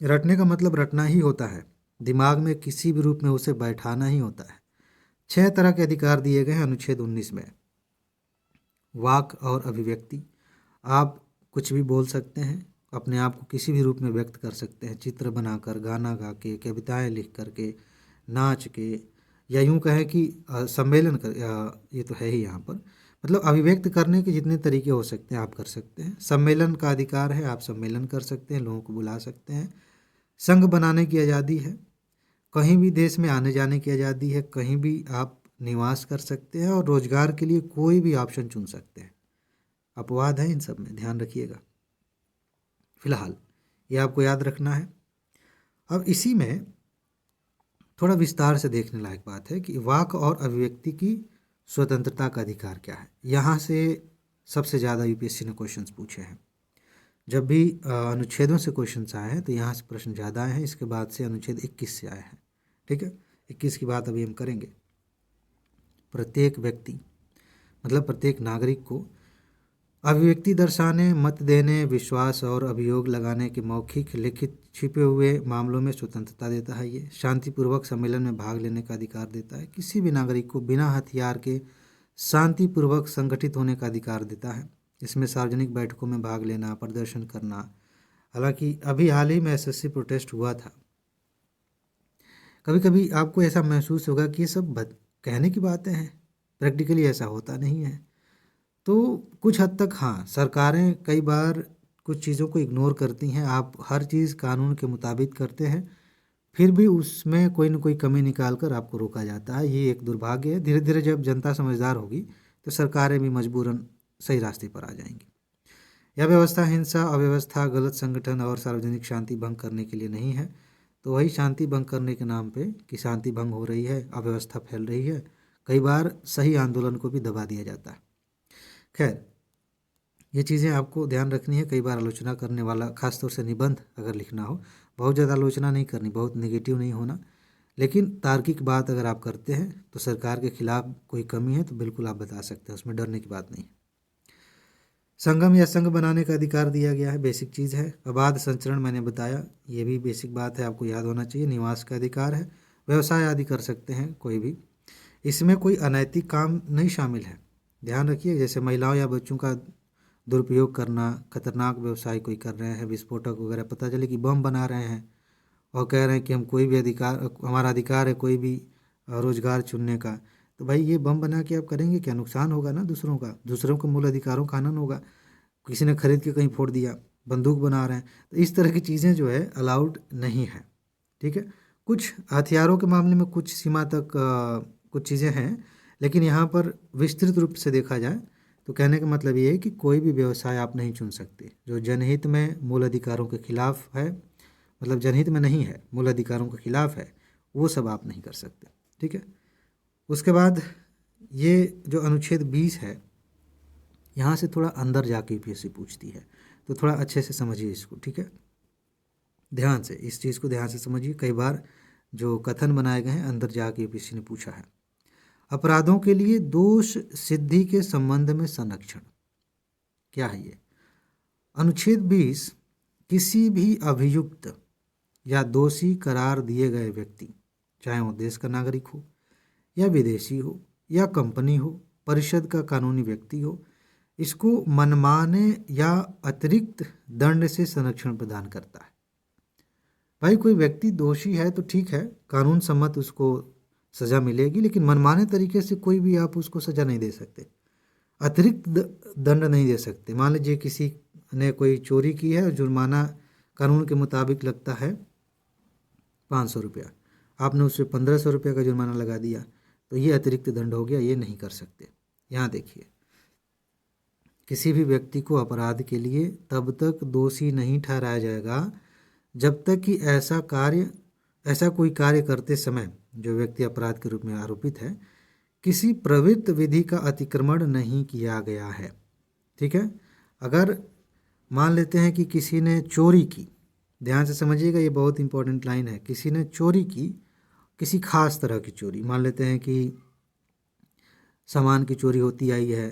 रटने का मतलब रटना ही होता है, दिमाग में किसी भी रूप में उसे बैठाना ही होता है। 6 तरह के अधिकार दिए गए हैं अनुच्छेद 19 में। वाक और अभिव्यक्ति, आप कुछ भी बोल सकते हैं, अपने आप को किसी भी रूप में व्यक्त कर सकते हैं, चित्र बनाकर, गाना गा के, कविताएँ लिख करके, नाच के, या यूँ कहें कि सम्मेलन कर, ये तो है ही यहाँ पर, मतलब अभिव्यक्त करने के जितने तरीके हो सकते हैं आप कर सकते हैं। सम्मेलन का अधिकार है, आप सम्मेलन कर सकते हैं, लोगों को बुला सकते हैं। संघ बनाने की आज़ादी है, कहीं भी देश में आने जाने की आज़ादी है, कहीं भी आप निवास कर सकते हैं, और रोजगार के लिए कोई भी ऑप्शन चुन सकते हैं। अपवाद है इन सब में, ध्यान रखिएगा। फिलहाल ये आपको याद रखना है। अब इसी में थोड़ा विस्तार से देखने लायक बात है कि वाक और अभिव्यक्ति की स्वतंत्रता का अधिकार क्या है। यहाँ से सबसे ज़्यादा यूपीएससी ने क्वेश्चंस पूछे हैं। जब भी अनुच्छेदों से क्वेश्चंस आए हैं तो यहाँ से प्रश्न ज़्यादा आए हैं, इसके बाद से अनुच्छेद 21 से आए हैं। ठीक है, 21 की बात अभी हम करेंगे। प्रत्येक व्यक्ति मतलब प्रत्येक नागरिक को अभिव्यक्ति दर्शाने, मत देने, विश्वास और अभियोग लगाने के मौखिक, लिखित, छिपे हुए मामलों में स्वतंत्रता देता है। ये शांतिपूर्वक सम्मेलन में भाग लेने का अधिकार देता है। किसी भी नागरिक को बिना हथियार के शांतिपूर्वक संगठित होने का अधिकार देता है। इसमें सार्वजनिक बैठकों में भाग लेना, प्रदर्शन करना। हालांकि अभी हाल ही में एसएससी प्रोटेस्ट हुआ था। कभी कभी आपको ऐसा महसूस होगा कि ये सब कहने की बातें हैं, प्रैक्टिकली ऐसा होता नहीं है। तो कुछ हद तक हाँ, सरकारें कई बार कुछ चीज़ों को इग्नोर करती हैं। आप हर चीज़ कानून के मुताबिक करते हैं, फिर भी उसमें कोई न कोई कमी निकाल कर आपको रोका जाता है। ये एक दुर्भाग्य है। धीरे धीरे जब जनता समझदार होगी तो सरकारें भी मजबूरन सही रास्ते पर आ जाएंगी। यह व्यवस्था हिंसा, अव्यवस्था, गलत संगठन और सार्वजनिक शांति भंग करने के लिए नहीं है। तो वही शांति भंग करने के नाम पे कि शांति भंग हो रही है, अव्यवस्था फैल रही है, कई बार सही आंदोलन को भी दबा दिया जाता है। खैर, ये चीज़ें आपको ध्यान रखनी है। कई बार आलोचना करने वाला, खासतौर से निबंध अगर लिखना हो, बहुत ज़्यादा आलोचना नहीं करनी, बहुत नेगेटिव नहीं होना, लेकिन तार्किक बात अगर आप करते हैं तो सरकार के खिलाफ कोई कमी है तो बिल्कुल आप बता सकते हैं, उसमें डरने की बात नहीं। संगम या संघ बनाने का अधिकार दिया गया है, बेसिक चीज़ है। अबाध संचरण मैंने बताया, ये भी बेसिक बात है, आपको याद होना चाहिए। निवास का अधिकार है, व्यवसाय आदि कर सकते हैं कोई भी। इसमें कोई अनैतिक काम नहीं शामिल है, ध्यान रखिए। जैसे महिलाओं या बच्चों का दुरुपयोग करना, खतरनाक व्यवसाय कोई कर रहे हैं, विस्फोटक वगैरह, पता चले कि बम बना रहे हैं और कह रहे हैं कि हम कोई भी अधिकार, हमारा अधिकार है कोई भी रोजगार चुनने का, तो भाई ये बम बना के आप करेंगे क्या? नुकसान होगा ना दूसरों का, दूसरों के मूल अधिकारों का हनन होगा। किसी ने खरीद के कहीं फोड़ दिया, बंदूक बना रहे हैं, तो इस तरह की चीज़ें जो है अलाउड नहीं है, ठीक है। कुछ हथियारों के मामले में कुछ सीमा तक कुछ चीज़ें हैं, लेकिन यहाँ पर विस्तृत रूप से देखा जाए तो कहने का मतलब ये है कि कोई भी व्यवसाय आप नहीं चुन सकते जो जनहित में, मूल अधिकारों के खिलाफ है, मतलब जनहित में नहीं है, मूल अधिकारों के खिलाफ है, वो सब आप नहीं कर सकते, ठीक है। उसके बाद ये जो अनुच्छेद 20 है, यहाँ से थोड़ा अंदर जाके यूपीएससी पूछती है, तो थोड़ा अच्छे से समझिए इसको, ठीक है। ध्यान से इस चीज़ को ध्यान से समझिए। कई बार जो कथन बनाए गए हैं अंदर जाके यूपीएससी ने पूछा है। अपराधों के लिए दोष सिद्धि के संबंध में संरक्षण क्या है ये? अनुच्छेद 20 किसी भी अभियुक्त या दोषी करार दिए गए व्यक्ति, चाहे वो देश का नागरिक हो या विदेशी हो या कंपनी हो, परिषद का कानूनी व्यक्ति हो, इसको मनमाने या अतिरिक्त दंड से संरक्षण प्रदान करता है। भाई कोई व्यक्ति दोषी है तो ठीक है, कानून सम्मत उसको सज़ा मिलेगी, लेकिन मनमाने तरीके से कोई भी आप उसको सज़ा नहीं दे सकते, अतिरिक्त दंड नहीं दे सकते। मान लीजिए किसी ने कोई चोरी की है, जुर्माना कानून के मुताबिक लगता है 500 रुपया, आपने उससे 1500 रुपये का जुर्माना लगा दिया, तो ये अतिरिक्त दंड हो गया, ये नहीं कर सकते। यहाँ देखिए, किसी भी व्यक्ति को अपराध के लिए तब तक दोषी नहीं ठहराया जाएगा जब तक कि ऐसा कोई कार्य करते समय जो व्यक्ति अपराध के रूप में आरोपित है, किसी प्रवृत्त विधि का अतिक्रमण नहीं किया गया है, ठीक है। अगर मान लेते हैं कि किसी ने चोरी की, ध्यान से समझिएगा, ये बहुत इंपॉर्टेंट लाइन है, किसी ने चोरी की, किसी खास तरह की चोरी, मान लेते हैं कि सामान की चोरी होती आई है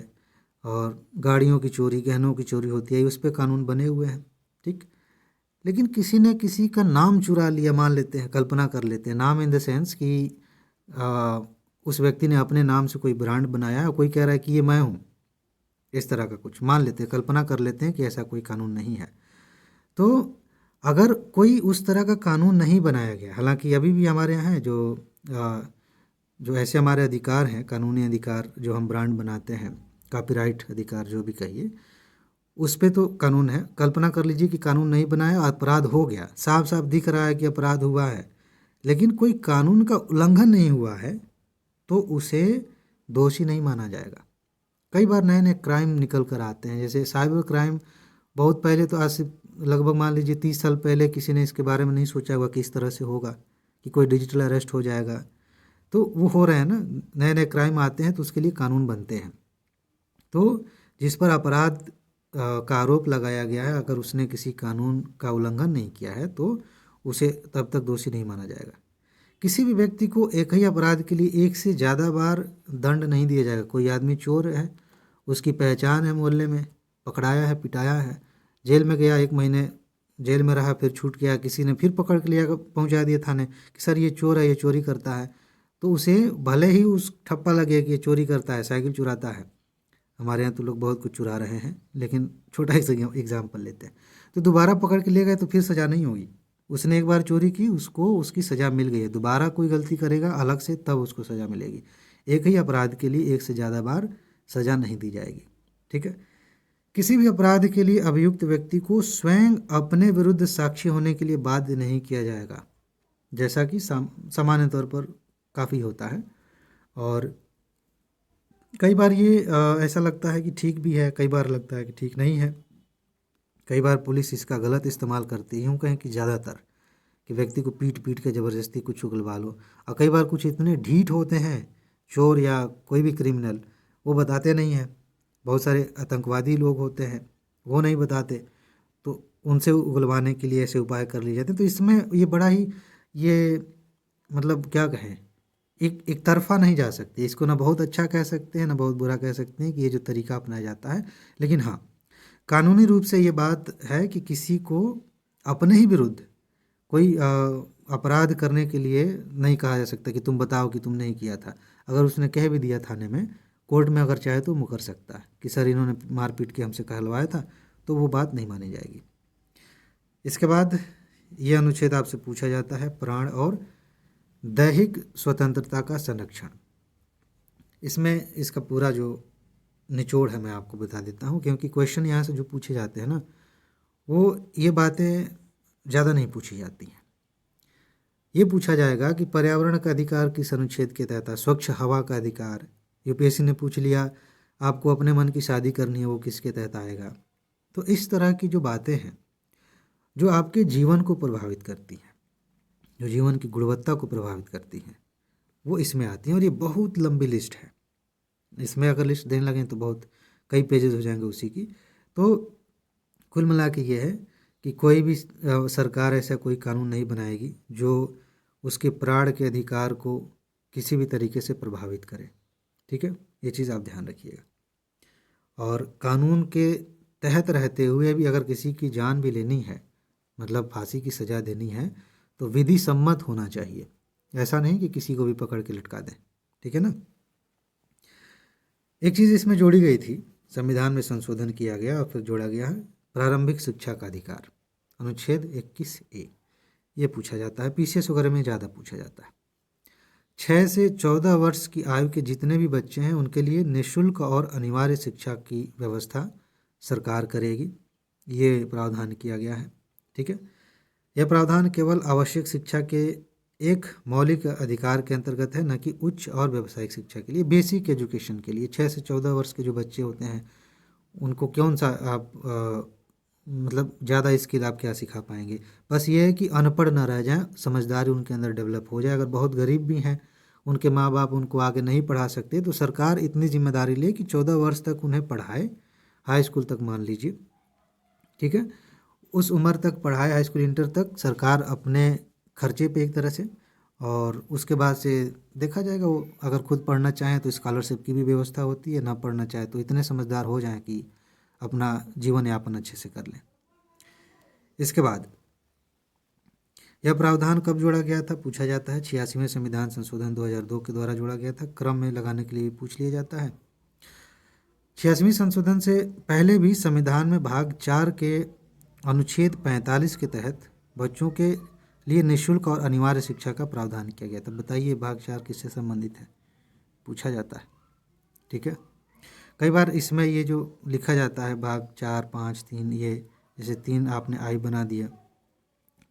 और गाड़ियों की चोरी, गहनों की चोरी होती आई, उस पर कानून बने हुए हैं, ठीक। लेकिन किसी ने किसी का नाम चुरा लिया, मान लेते हैं, कल्पना कर लेते हैं, नाम इन द सेंस कि उस व्यक्ति ने अपने नाम से कोई ब्रांड बनाया और कोई कह रहा है कि ये मैं हूँ, इस तरह का कुछ मान लेते हैं, कल्पना कर लेते हैं कि ऐसा कोई कानून नहीं है। तो अगर कोई उस तरह का कानून नहीं बनाया गया, हालांकि अभी भी हमारे यहाँ है जो ऐसे हमारे अधिकार हैं, कानूनी अधिकार, जो हम ब्रांड बनाते हैं, कॉपीराइट अधिकार जो भी कहिए, उस पे तो कानून है। कल्पना कर लीजिए कि कानून नहीं बनाया, अपराध हो गया, साफ साफ दिख रहा है कि अपराध हुआ है, लेकिन कोई कानून का उल्लंघन नहीं हुआ है, तो उसे दोषी नहीं माना जाएगा। कई बार नए नए क्राइम निकल कर आते हैं, जैसे साइबर क्राइम, बहुत पहले तो आज से लगभग मान लीजिए 30 साल पहले किसी ने इसके बारे में नहीं सोचा होगा कि इस तरह से होगा कि कोई डिजिटल अरेस्ट हो जाएगा। तो वो हो रहे हैं ना, नए नए क्राइम आते हैं तो उसके लिए कानून बनते हैं। तो जिस पर अपराध का आरोप लगाया गया है, अगर उसने किसी कानून का उल्लंघन नहीं किया है तो उसे तब तक दोषी नहीं माना जाएगा। किसी भी व्यक्ति को एक ही अपराध के लिए एक से ज़्यादा बार दंड नहीं दिया जाएगा। कोई आदमी चोर है, उसकी पहचान है मोहल्ले में, पकड़ाया है, पिटाया है, जेल में गया, 1 महीने जेल में रहा, फिर छूट गया, किसी ने फिर पकड़ के लिया, पहुंचा दिया थाने कि सर ये चोर है, ये चोरी करता है, तो उसे भले ही उस ठप्पा लगे कि ये चोरी करता है, साइकिल चुराता है। हमारे यहाँ तो लोग बहुत कुछ चुरा रहे हैं, लेकिन छोटा एग्जाम्पल लेते हैं। तो दोबारा पकड़ के ले गए तो फिर सज़ा नहीं होगी। उसने एक बार चोरी की, उसको उसकी सज़ा मिल गई है। दोबारा कोई गलती करेगा अलग से, तब उसको सज़ा मिलेगी। एक ही अपराध के लिए एक से ज़्यादा बार सज़ा नहीं दी जाएगी। ठीक है। किसी भी अपराध के लिए अभियुक्त व्यक्ति को स्वयं अपने विरुद्ध साक्षी होने के लिए बाध्य नहीं किया जाएगा, जैसा कि सामान्य तौर पर काफ़ी होता है। और कई बार ये ऐसा लगता है कि ठीक भी है, कई बार लगता है कि ठीक नहीं है। कई बार पुलिस इसका गलत इस्तेमाल करती है, यूँ कहें कि ज़्यादातर, कि व्यक्ति को पीट पीट के ज़बरदस्ती कुछ उगलवा लो। और कई बार कुछ इतने ढीठ होते हैं चोर या कोई भी क्रिमिनल, वो बताते नहीं हैं। बहुत सारे आतंकवादी लोग होते हैं, वो नहीं बताते, तो उनसे उगलवाने के लिए ऐसे उपाय कर लिए जाते हैं। तो इसमें ये बड़ा ही ये मतलब क्या कहें, एक तरफा नहीं जा सकते। इसको ना बहुत अच्छा कह सकते हैं, ना बहुत बुरा कह सकते हैं कि ये जो तरीका अपनाया जाता है। लेकिन हाँ, कानूनी रूप से ये बात है कि किसी को अपने ही विरुद्ध कोई अपराध करने के लिए नहीं कहा जा सकता कि तुम बताओ कि तुमने ही किया था। अगर उसने कह भी दिया थाने में, कोर्ट में अगर चाहे तो मुकर सकता है कि सर इन्होंने मारपीट के हमसे कहलवाया था, तो वो बात नहीं मानी जाएगी। इसके बाद ये अनुच्छेद आपसे पूछा जाता है, प्राण और दैहिक स्वतंत्रता का संरक्षण। इसमें इसका पूरा जो निचोड़ है मैं आपको बता देता हूँ, क्योंकि क्वेश्चन यहाँ से जो पूछे जाते हैं ना, वो ये बातें ज़्यादा नहीं पूछी जाती हैं। ये पूछा जाएगा कि पर्यावरण का अधिकार किस अनुच्छेद के तहत है। स्वच्छ हवा का अधिकार, यूपीएससी ने पूछ लिया। आपको अपने मन की शादी करनी है, वो किसके तहत आएगा। तो इस तरह की जो बातें हैं जो आपके जीवन को प्रभावित करती हैं, जो जीवन की गुणवत्ता को प्रभावित करती हैं, वो इसमें आती हैं। और ये बहुत लंबी लिस्ट है, इसमें अगर लिस्ट देने लगें तो बहुत कई पेजेस हो जाएंगे उसी की। तो कुल मिला के ये है कि कोई भी सरकार ऐसा कोई कानून नहीं बनाएगी जो उसके प्राण के अधिकार को किसी भी तरीके से प्रभावित करे। ठीक है, ये चीज़ आप ध्यान रखिएगा। और कानून के तहत रहते हुए भी अगर किसी की जान भी लेनी है, मतलब फांसी की सज़ा देनी है, तो विधि सम्मत होना चाहिए। ऐसा नहीं कि किसी को भी पकड़ के लटका दें। ठीक है ना। एक चीज़ इसमें जोड़ी गई थी, संविधान में संशोधन किया गया और फिर जोड़ा गया है प्रारंभिक शिक्षा का अधिकार, अनुच्छेद 21A। ये पूछा जाता है, पीसीएस वगैरह में ज़्यादा पूछा जाता है। 6 से 14 वर्ष की आयु के जितने भी बच्चे हैं उनके लिए निःशुल्क और अनिवार्य शिक्षा की व्यवस्था सरकार करेगी, ये प्रावधान किया गया है। ठीक है। यह प्रावधान केवल आवश्यक शिक्षा के एक मौलिक अधिकार के अंतर्गत है, न कि उच्च और व्यावसायिक शिक्षा के लिए, बेसिक एजुकेशन के लिए। 6 से 14 वर्ष के जो बच्चे होते हैं उनको कौन सा आप मतलब ज़्यादा स्किल आप क्या सिखा पाएंगे। बस ये है कि अनपढ़ ना रह जाएं, समझदारी उनके अंदर डेवलप हो जाए। अगर बहुत गरीब भी हैं, उनके माँ बाप उनको आगे नहीं पढ़ा सकते, तो सरकार इतनी जिम्मेदारी ले कि 14 वर्ष तक उन्हें पढ़ाए, हाई स्कूल तक मान लीजिए। ठीक है, उस उम्र तक पढ़ाए, हाई स्कूल इंटर तक, सरकार अपने खर्चे पे एक तरह से। और उसके बाद से देखा जाएगा, वो अगर खुद पढ़ना चाहें तो स्कॉलरशिप की भी व्यवस्था होती है, ना पढ़ना चाहे तो इतने समझदार हो जाएं कि अपना जीवन यापन अच्छे से कर लें। इसके बाद यह प्रावधान कब जोड़ा गया था पूछा जाता है, 86वें संविधान संशोधन 2002 के द्वारा जोड़ा गया था। क्रम में लगाने के लिए पूछ लिया जाता है। 86वें संशोधन से पहले भी संविधान में भाग 4 के अनुच्छेद 45 के तहत बच्चों के लिए निःशुल्क और अनिवार्य शिक्षा का प्रावधान किया गया था। बताइए भाग 4 किससे संबंधित है, पूछा जाता है। ठीक है, कई बार इसमें ये जो लिखा जाता है भाग 4, 5, 3, ये जैसे 3 आपने आई बना दिया,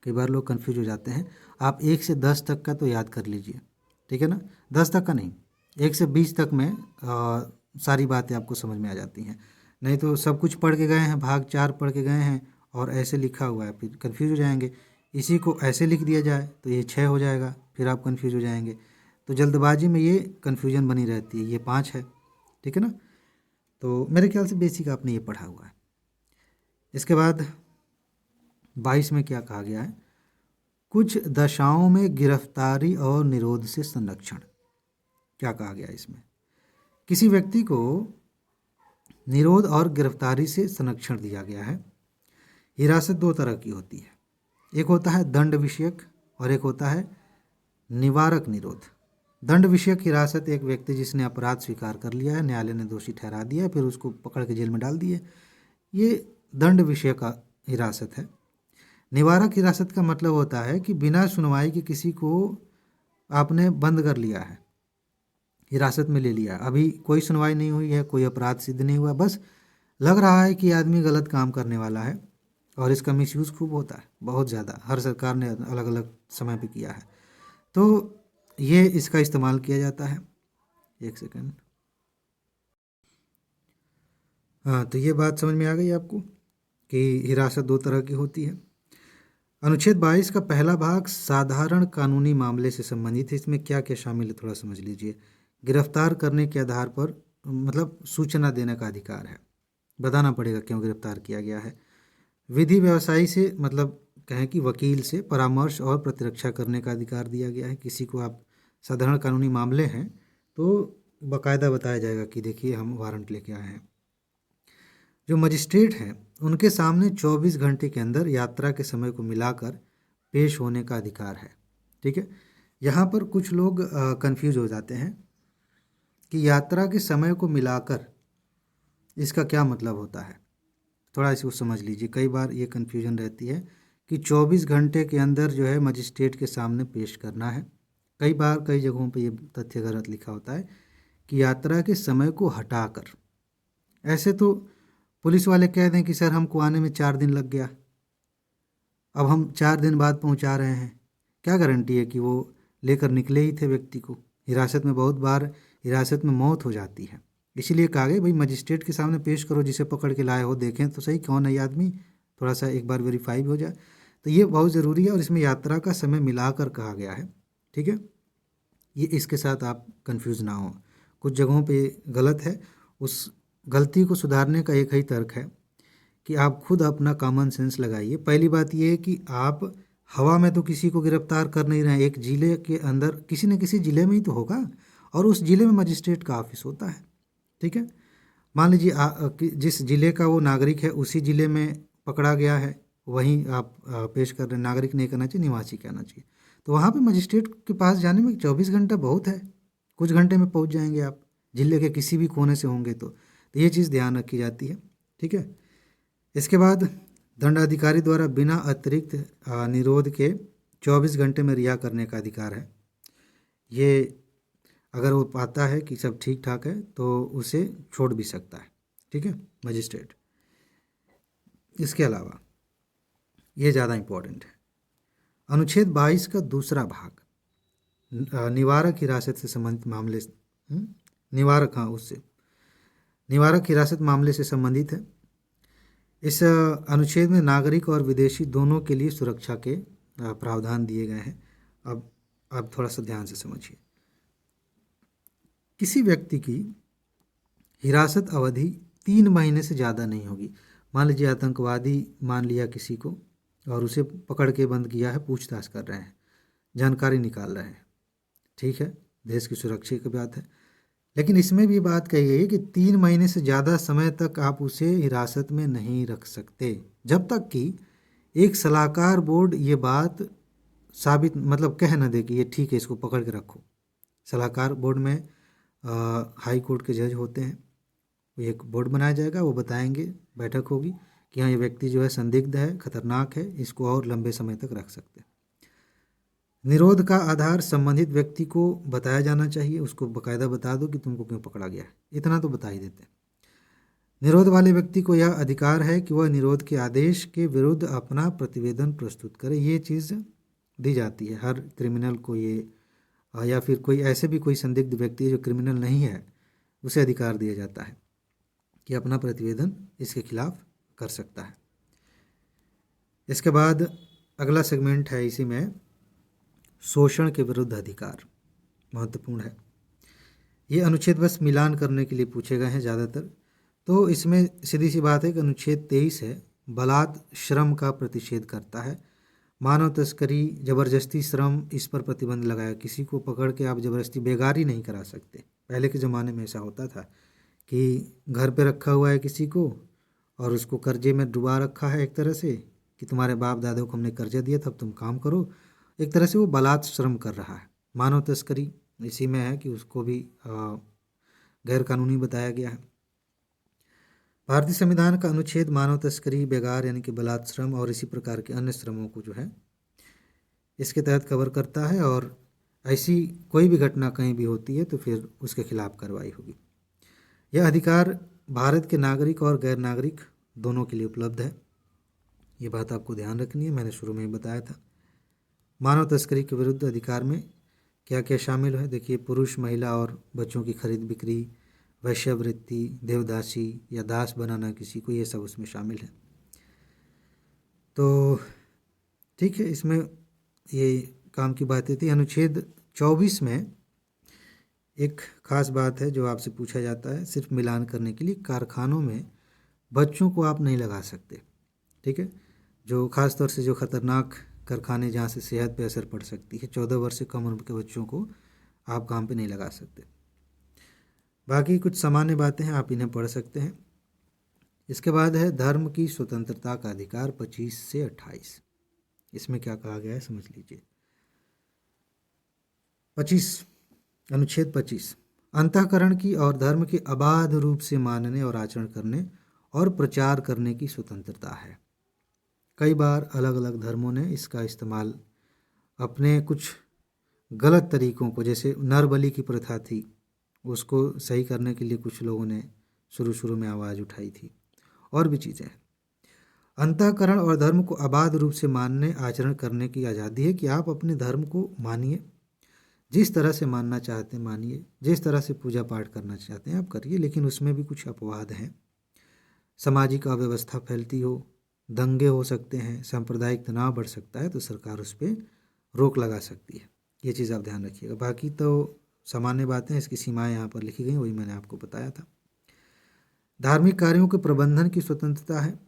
कई बार लोग कंफ्यूज हो जाते हैं। आप 1 से 10 तक का तो याद कर लीजिए। ठीक है ना, 10 तक का नहीं, 1 से 20 तक में सारी बातें आपको समझ में आ जाती हैं। नहीं तो सब कुछ पढ़ के गए हैं, भाग 4 पढ़ के गए हैं और ऐसे लिखा हुआ है, फिर कंफ्यूज हो जाएंगे। इसी को ऐसे लिख दिया जाए तो ये 6 हो जाएगा, फिर आप कंफ्यूज हो जाएंगे। तो जल्दबाजी में ये कन्फ्यूजन बनी रहती है। ये 5 है। ठीक है ना, तो मेरे ख्याल से बेसिक आपने ये पढ़ा हुआ है। इसके बाद 22 में क्या कहा गया है, कुछ दशाओं में गिरफ्तारी और निरोध से संरक्षण। क्या कहा गया इसमें? किसी व्यक्ति को निरोध और गिरफ्तारी से संरक्षण दिया गया है। हिरासत दो तरह की होती है, एक होता है दंड विषयक और एक होता है निवारक निरोध। दंड विषयक हिरासत एक व्यक्ति जिसने अपराध स्वीकार कर लिया है, न्यायालय ने दोषी ठहरा दिया, फिर उसको पकड़ के जेल में डाल दिए, ये दंड विषयक हिरासत है। निवारक हिरासत का मतलब होता है कि बिना सुनवाई के किसी को आपने बंद कर लिया है, हिरासत में ले लिया, अभी कोई सुनवाई नहीं हुई है, कोई अपराध सिद्ध नहीं हुआ, बस लग रहा है कि आदमी गलत काम करने वाला है, और इसका मिसयूज़ खूब होता है, बहुत ज़्यादा। हर सरकार ने अलग अलग समय पे किया है, तो ये इसका इस्तेमाल किया जाता है। एक सेकंड। हाँ, तो ये बात समझ में आ गई आपको कि हिरासत दो तरह की होती है। अनुच्छेद 22 का पहला भाग साधारण कानूनी मामले से संबंधित है। इसमें क्या क्या शामिल है थोड़ा समझ लीजिए। गिरफ्तार करने के आधार पर मतलब सूचना देने का अधिकार है, बताना पड़ेगा क्यों गिरफ्तार किया गया है। विधि व्यवसायी से मतलब कहें कि वकील से परामर्श और प्रतिरक्षा करने का अधिकार दिया गया है। किसी को आप साधारण कानूनी मामले हैं तो बाकायदा बताया जाएगा कि देखिए हम वारंट लेके आए हैं। जो मजिस्ट्रेट हैं उनके सामने 24 घंटे के अंदर यात्रा के समय को मिलाकर पेश होने का अधिकार है। ठीक है, यहाँ पर कुछ लोग कंफ्यूज हो जाते हैं कि यात्रा के समय को मिलाकर इसका क्या मतलब होता है, थोड़ा इसको समझ लीजिए। कई बार ये कन्फ्यूजन रहती है कि 24 घंटे के अंदर जो है मजिस्ट्रेट के सामने पेश करना है। कई बार कई जगहों पे ये तथ्य गलत लिखा होता है कि यात्रा के समय को हटाकर। ऐसे तो पुलिस वाले कह दें कि सर हमको आने में 4 दिन लग गया, अब हम 4 दिन बाद पहुंचा रहे हैं, क्या गारंटी है कि वो लेकर निकले ही थे व्यक्ति को। हिरासत में बहुत बार हिरासत में मौत हो जाती है, इसीलिए कहा गया भाई मजिस्ट्रेट के सामने पेश करो, जिसे पकड़ के लाए हो, देखें तो सही कौन है ये आदमी, थोड़ा सा एक बार वेरीफाई भी हो जाए। तो ये बहुत ज़रूरी है, और इसमें यात्रा का समय मिलाकर कहा गया है। ठीक है, ये इसके साथ आप कंफ्यूज ना हो, कुछ जगहों पे गलत है। उस गलती को सुधारने का एक ही तर्क है कि आप खुद अपना कॉमन सेंस लगाइए। पहली बात ये है कि आप हवा में तो किसी को गिरफ्तार कर नहीं रहे हैं, एक ज़िले के अंदर किसी न किसी ज़िले में ही तो होगा, और उस ज़िले में मजिस्ट्रेट का ऑफिस होता है। ठीक है, मान लीजिए जिस ज़िले का वो नागरिक है उसी ज़िले में पकड़ा गया है, वहीं आप पेश कर रहे हैं। नागरिक नहीं कहना चाहिए, निवासी कहना चाहिए। तो वहाँ पे मजिस्ट्रेट के पास जाने में 24 घंटा बहुत है, कुछ घंटे में पहुँच जाएंगे आप, ज़िले के किसी भी कोने से होंगे तो ये चीज़ ध्यान रखी जाती है। ठीक है, इसके बाद दंडाधिकारी द्वारा बिना अतिरिक्त निरोध के 24 घंटे में रिहा करने का अधिकार है। ये अगर वो पाता है कि सब ठीक ठाक है तो उसे छोड़ भी सकता है। ठीक है, मजिस्ट्रेट। इसके अलावा ये ज़्यादा इम्पोर्टेंट है, अनुच्छेद 22 का दूसरा भाग निवारक हिरासत से संबंधित मामले, निवारक, हाँ उससे निवारक हिरासत मामले से संबंधित है। इस अनुच्छेद में नागरिक और विदेशी दोनों के लिए सुरक्षा के प्रावधान दिए गए हैं। अब आप थोड़ा सा ध्यान से समझिए। किसी व्यक्ति की हिरासत अवधि 3 महीने से ज़्यादा नहीं होगी। मान लीजिए आतंकवादी मान लिया किसी को और उसे पकड़ के बंद किया है, पूछताछ कर रहे हैं, जानकारी निकाल रहे हैं। ठीक है, देश की सुरक्षा की बात है, लेकिन इसमें भी बात कही गई है कि 3 महीने से ज़्यादा समय तक आप उसे हिरासत में नहीं रख सकते, जब तक कि एक सलाहकार बोर्ड ये बात साबित मतलब कह न दे कि ये ठीक है, इसको पकड़ के रखो। सलाहकार बोर्ड में हाई कोर्ट के जज होते हैं, एक बोर्ड बनाया जाएगा, वो बताएंगे, बैठक होगी कि हाँ ये व्यक्ति जो है संदिग्ध है, खतरनाक है, इसको और लंबे समय तक रख सकते हैं। निरोध का आधार संबंधित व्यक्ति को बताया जाना चाहिए, उसको बाकायदा बता दो कि तुमको क्यों पकड़ा गया है, इतना तो बता ही देते हैं। निरोध वाले व्यक्ति को यह अधिकार है कि वह निरोध के आदेश के विरुद्ध अपना प्रतिवेदन प्रस्तुत करे। ये चीज़ दी जाती है हर क्रिमिनल को, ये या फिर कोई ऐसे भी कोई संदिग्ध व्यक्ति है जो क्रिमिनल नहीं है, उसे अधिकार दिया जाता है कि अपना प्रतिवेदन इसके खिलाफ कर सकता है। इसके बाद अगला सेगमेंट है इसी में, शोषण के विरुद्ध अधिकार, महत्वपूर्ण है। ये अनुच्छेद बस मिलान करने के लिए पूछे गए हैं ज़्यादातर। तो इसमें सीधी सी बात है कि अनुच्छेद 23 है, बलात् श्रम का प्रतिषेध करता है। मानव तस्करी, ज़बरदस्ती श्रम, इस पर प्रतिबंध लगाया। किसी को पकड़ के आप ज़बरदस्ती बेगारी नहीं करा सकते। पहले के ज़माने में ऐसा होता था कि घर पे रखा हुआ है किसी को और उसको कर्जे में डुबा रखा है एक तरह से, कि तुम्हारे बाप दादों को हमने कर्जा दिया था, अब तुम काम करो। एक तरह से वो बलात् श्रम कर रहा है। मानव तस्करी इसी में है कि उसको भी गैर कानूनी बताया गया है। भारतीय संविधान का अनुच्छेद मानव तस्करी, बेगार यानी कि बलात् श्रम और इसी प्रकार के अन्य श्रमों को जो है इसके तहत कवर करता है, और ऐसी कोई भी घटना कहीं भी होती है तो फिर उसके खिलाफ कार्रवाई होगी। यह अधिकार भारत के नागरिक और गैर नागरिक दोनों के लिए उपलब्ध है। ये बात आपको ध्यान रखनी है, मैंने शुरू में ही बताया था। मानव तस्करी के विरुद्ध अधिकार में क्या क्या शामिल है, देखिए, पुरुष, महिला और बच्चों की खरीद बिक्री, वैश्यावृत्ति, देवदासी या दास बनाना किसी को, ये सब उसमें शामिल है। तो ठीक है, इसमें ये काम की बातें थी। अनुच्छेद 24 में एक खास बात है जो आपसे पूछा जाता है, सिर्फ मिलान करने के लिए, कारखानों में बच्चों को आप नहीं लगा सकते। ठीक है, जो खास तौर से जो खतरनाक कारखाने जहाँ से सेहत पे असर पड़ सकती है, 14 वर्ष से कम उम्र के बच्चों को आप काम पे नहीं लगा सकते। बाकी कुछ सामान्य बातें हैं, आप इन्हें पढ़ सकते हैं। इसके बाद है धर्म की स्वतंत्रता का अधिकार 25 से 28। इसमें क्या कहा गया है समझ लीजिए। 25, अनुच्छेद 25, अंतःकरण की और धर्म के अबाध रूप से मानने और आचरण करने और प्रचार करने की स्वतंत्रता है। कई बार अलग अलग धर्मों ने इसका इस्तेमाल अपने कुछ गलत तरीकों को, जैसे नरबलि की प्रथा थी, उसको सही करने के लिए कुछ लोगों ने शुरू में आवाज़ उठाई थी, और भी चीज़ें हैं। अंतःकरण और धर्म को अबाध रूप से मानने आचरण करने की आज़ादी है कि आप अपने धर्म को मानिए, जिस तरह से मानना चाहते हैं मानिए, जिस तरह से पूजा पाठ करना चाहते हैं आप करिए, लेकिन उसमें भी कुछ अपवाद हैं। सामाजिक अव्यवस्था फैलती हो, दंगे हो सकते हैं, सांप्रदायिक तनाव बढ़ सकता है, तो सरकार उस पर रोक लगा सकती है। ये चीज़ आप ध्यान रखिएगा। बाकी तो सामान्य बातें, इसकी सीमाएं यहाँ पर लिखी गई, वही मैंने आपको बताया था। धार्मिक कार्यों के प्रबंधन की स्वतंत्रता है।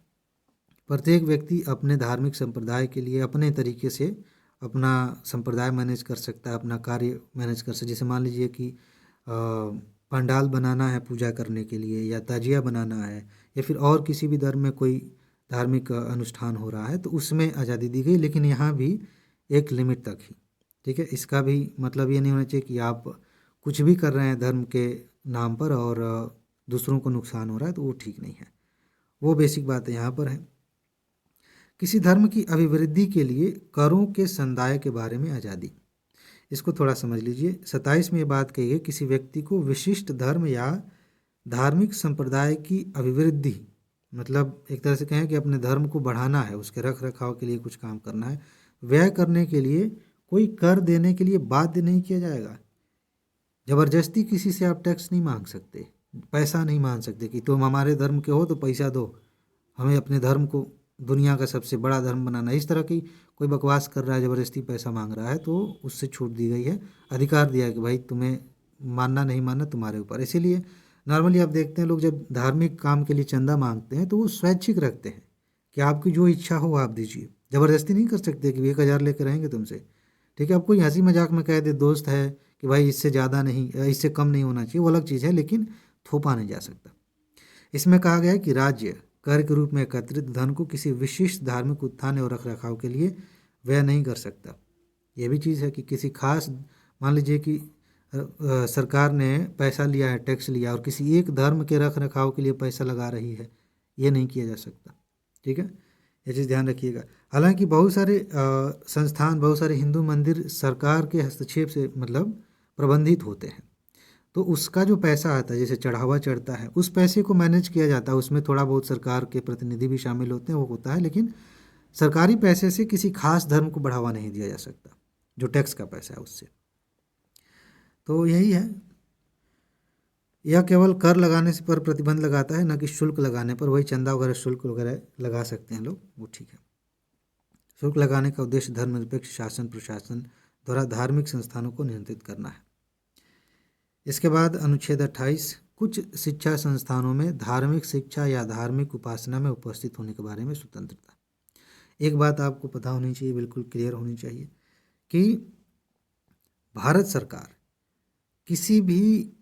प्रत्येक व्यक्ति अपने धार्मिक संप्रदाय के लिए अपने तरीके से अपना संप्रदाय मैनेज कर सकता है, अपना कार्य मैनेज कर सकता है। जैसे मान लीजिए कि पंडाल बनाना है पूजा करने के लिए, या ताजिया बनाना है, या फिर और किसी भी धर्म में कोई धार्मिक अनुष्ठान हो रहा है, तो उसमें आज़ादी दी गई, लेकिन यहाँ भी एक लिमिट तक ही। ठीक है, इसका भी मतलब ये नहीं होना चाहिए कि आप कुछ भी कर रहे हैं धर्म के नाम पर और दूसरों को नुकसान हो रहा है, तो वो ठीक नहीं है। वो बेसिक बातें यहाँ पर है। किसी धर्म की अभिवृद्धि के लिए करों के संदाय के बारे में आज़ादी, इसको थोड़ा समझ लीजिए। 27 में ये बात कही है, किसी व्यक्ति को विशिष्ट धर्म या धार्मिक संप्रदाय की अभिवृद्धि, मतलब एक तरह से कहें कि अपने धर्म को बढ़ाना है, उसके रख रखाव के लिए कुछ काम करना है, व्यय करने के लिए कोई कर देने के लिए बाध्य नहीं किया जाएगा। ज़बरदस्ती किसी से आप टैक्स नहीं मांग सकते, पैसा नहीं मांग सकते कि तुम हमारे धर्म के हो तो पैसा दो, हमें अपने धर्म को दुनिया का सबसे बड़ा धर्म बनाना। इस तरह की कोई बकवास कर रहा है, ज़बरदस्ती पैसा मांग रहा है, तो उससे छूट दी गई है। अधिकार दिया है कि भाई तुम्हें मानना नहीं मानना तुम्हारे ऊपर। इसीलिए नॉर्मली आप देखते हैं लोग जब धार्मिक काम के लिए चंदा मांगते हैं तो वो स्वैच्छिक रखते हैं कि आपकी जो इच्छा हो आप दीजिए। ज़बरदस्ती नहीं कर सकते कि 1,000 लेकर रहेंगे तुमसे। ठीक है, अब कोई हंसी मजाक में कह दे दोस्त है कि भाई इससे ज़्यादा नहीं, इससे कम नहीं होना चाहिए, वो अलग चीज़ है, लेकिन थोपा नहीं जा सकता। इसमें कहा गया है कि राज्य कर के रूप में एकत्रित धन को किसी विशिष्ट धार्मिक उत्थान और रख रखाव के लिए व्यय नहीं कर सकता। यह भी चीज़ है कि किसी खास, मान लीजिए कि सरकार ने पैसा लिया है, टैक्स लिया, और किसी एक धर्म के रख रखाव के लिए पैसा लगा रही है, ये नहीं किया जा सकता। ठीक है, ये चीज़ ध्यान रखिएगा। हालांकि बहुत सारे संस्थान, बहुत सारे हिंदू मंदिर सरकार के हस्तक्षेप से मतलब प्रबंधित होते हैं, तो उसका जो पैसा आता है, जैसे चढ़ावा चढ़ता है, उस पैसे को मैनेज किया जाता है। उसमें थोड़ा बहुत सरकार के प्रतिनिधि भी शामिल होते हैं, वो होता है, लेकिन सरकारी पैसे से किसी खास धर्म को बढ़ावा नहीं दिया जा सकता, जो टैक्स का पैसा है उससे। तो यही है, यह केवल कर लगाने से पर प्रतिबंध लगाता है, न कि शुल्क लगाने पर। वही चंदा वगैरह शुल्क वगैरह लगा सकते हैं लोग, वो ठीक है। शुल्क लगाने का उद्देश्य धर्मनिरपेक्ष शासन प्रशासन द्वारा धार्मिक संस्थानों को नियंत्रित करना है। इसके बाद अनुच्छेद 28, कुछ शिक्षा संस्थानों में धार्मिक शिक्षा या धार्मिक उपासना में उपस्थित होने के बारे में स्वतंत्रता। एक बात आपको पता होनी चाहिए, बिल्कुल क्लियर होनी चाहिए कि भारत सरकार किसी भी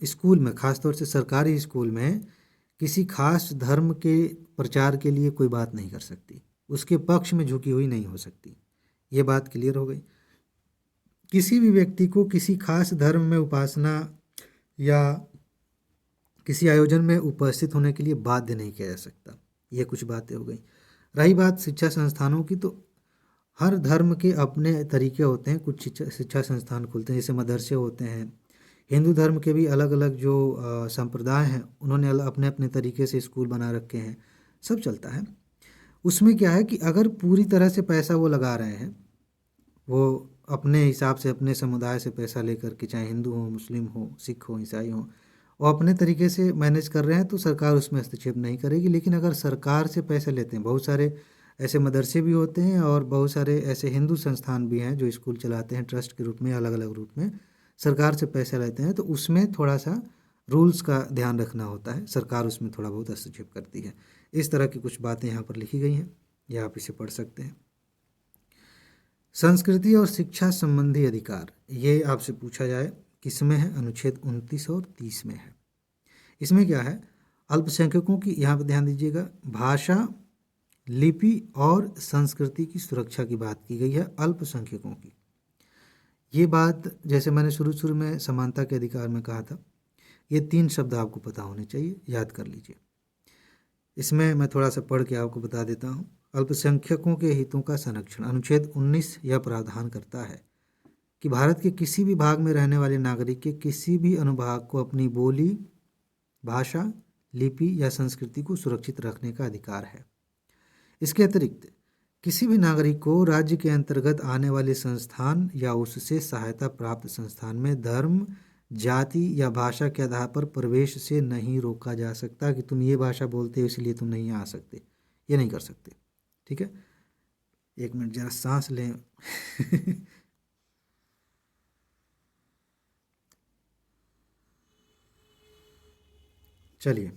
स्कूल में, ख़ासतौर से सरकारी स्कूल में, किसी खास धर्म के प्रचार के लिए कोई बात नहीं कर सकती, उसके पक्ष में झुकी हुई नहीं हो सकती। ये बात क्लियर हो गई। किसी भी व्यक्ति को किसी खास धर्म में उपासना या किसी आयोजन में उपस्थित होने के लिए बाध्य नहीं किया जा सकता। ये कुछ बातें हो गई। रही बात शिक्षा संस्थानों की, तो हर धर्म के अपने तरीके होते हैं। कुछ शिक्षा संस्थान खुलते हैं, जैसे मदरसे होते हैं। हिंदू धर्म के भी अलग अलग जो संप्रदाय हैं, उन्होंने अपने अपने तरीके से स्कूल बना रखे हैं, सब चलता है। उसमें क्या है कि अगर पूरी तरह से पैसा वो लगा रहे हैं, वो अपने हिसाब से अपने समुदाय से पैसा लेकर के, चाहे हिंदू हो, मुस्लिम हो, सिख हो, ईसाई हो, वो अपने तरीके से मैनेज कर रहे हैं, तो सरकार उसमें हस्तक्षेप नहीं करेगी। लेकिन अगर सरकार से पैसे लेते हैं, बहुत सारे ऐसे मदरसे भी होते हैं और बहुत सारे ऐसे हिंदू संस्थान भी हैं जो स्कूल चलाते हैं ट्रस्ट के रूप में, अलग अलग रूप में सरकार से पैसे लेते हैं, तो उसमें थोड़ा सा रूल्स का ध्यान रखना होता है। सरकार उसमें थोड़ा बहुत हस्तक्षेप करती है। इस तरह की कुछ बातें यहाँ पर लिखी गई हैं, या आप इसे पढ़ सकते हैं। संस्कृति और शिक्षा संबंधी अधिकार, ये आपसे पूछा जाए किसमें है? अनुच्छेद 29 और 30 में है। इसमें क्या है? अल्पसंख्यकों की, यहाँ पर ध्यान दीजिएगा, भाषा, लिपि और संस्कृति की सुरक्षा की बात की गई है। अल्पसंख्यकों की ये बात, जैसे मैंने शुरू में समानता के अधिकार में कहा था, ये 3 शब्द आपको पता होने चाहिए, याद कर लीजिए। इसमें मैं थोड़ा सा पढ़ के आपको बता देता हूँ। अल्पसंख्यकों के हितों का संरक्षण, अनुच्छेद 19 यह प्रावधान करता है कि भारत के किसी भी भाग में रहने वाले नागरिक के किसी भी अनुभाग को अपनी बोली, भाषा, लिपि या संस्कृति को सुरक्षित रखने का अधिकार है। इसके अतिरिक्त किसी भी नागरिक को राज्य के अंतर्गत आने वाले संस्थान या उससे सहायता प्राप्त संस्थान में धर्म, जाति या भाषा के आधार पर प्रवेश से नहीं रोका जा सकता कि तुम ये भाषा बोलते हो इसलिए तुम नहीं आ सकते, ये नहीं कर सकते। ठीक है, 1 मिनट जरा सांस लें। चलिए,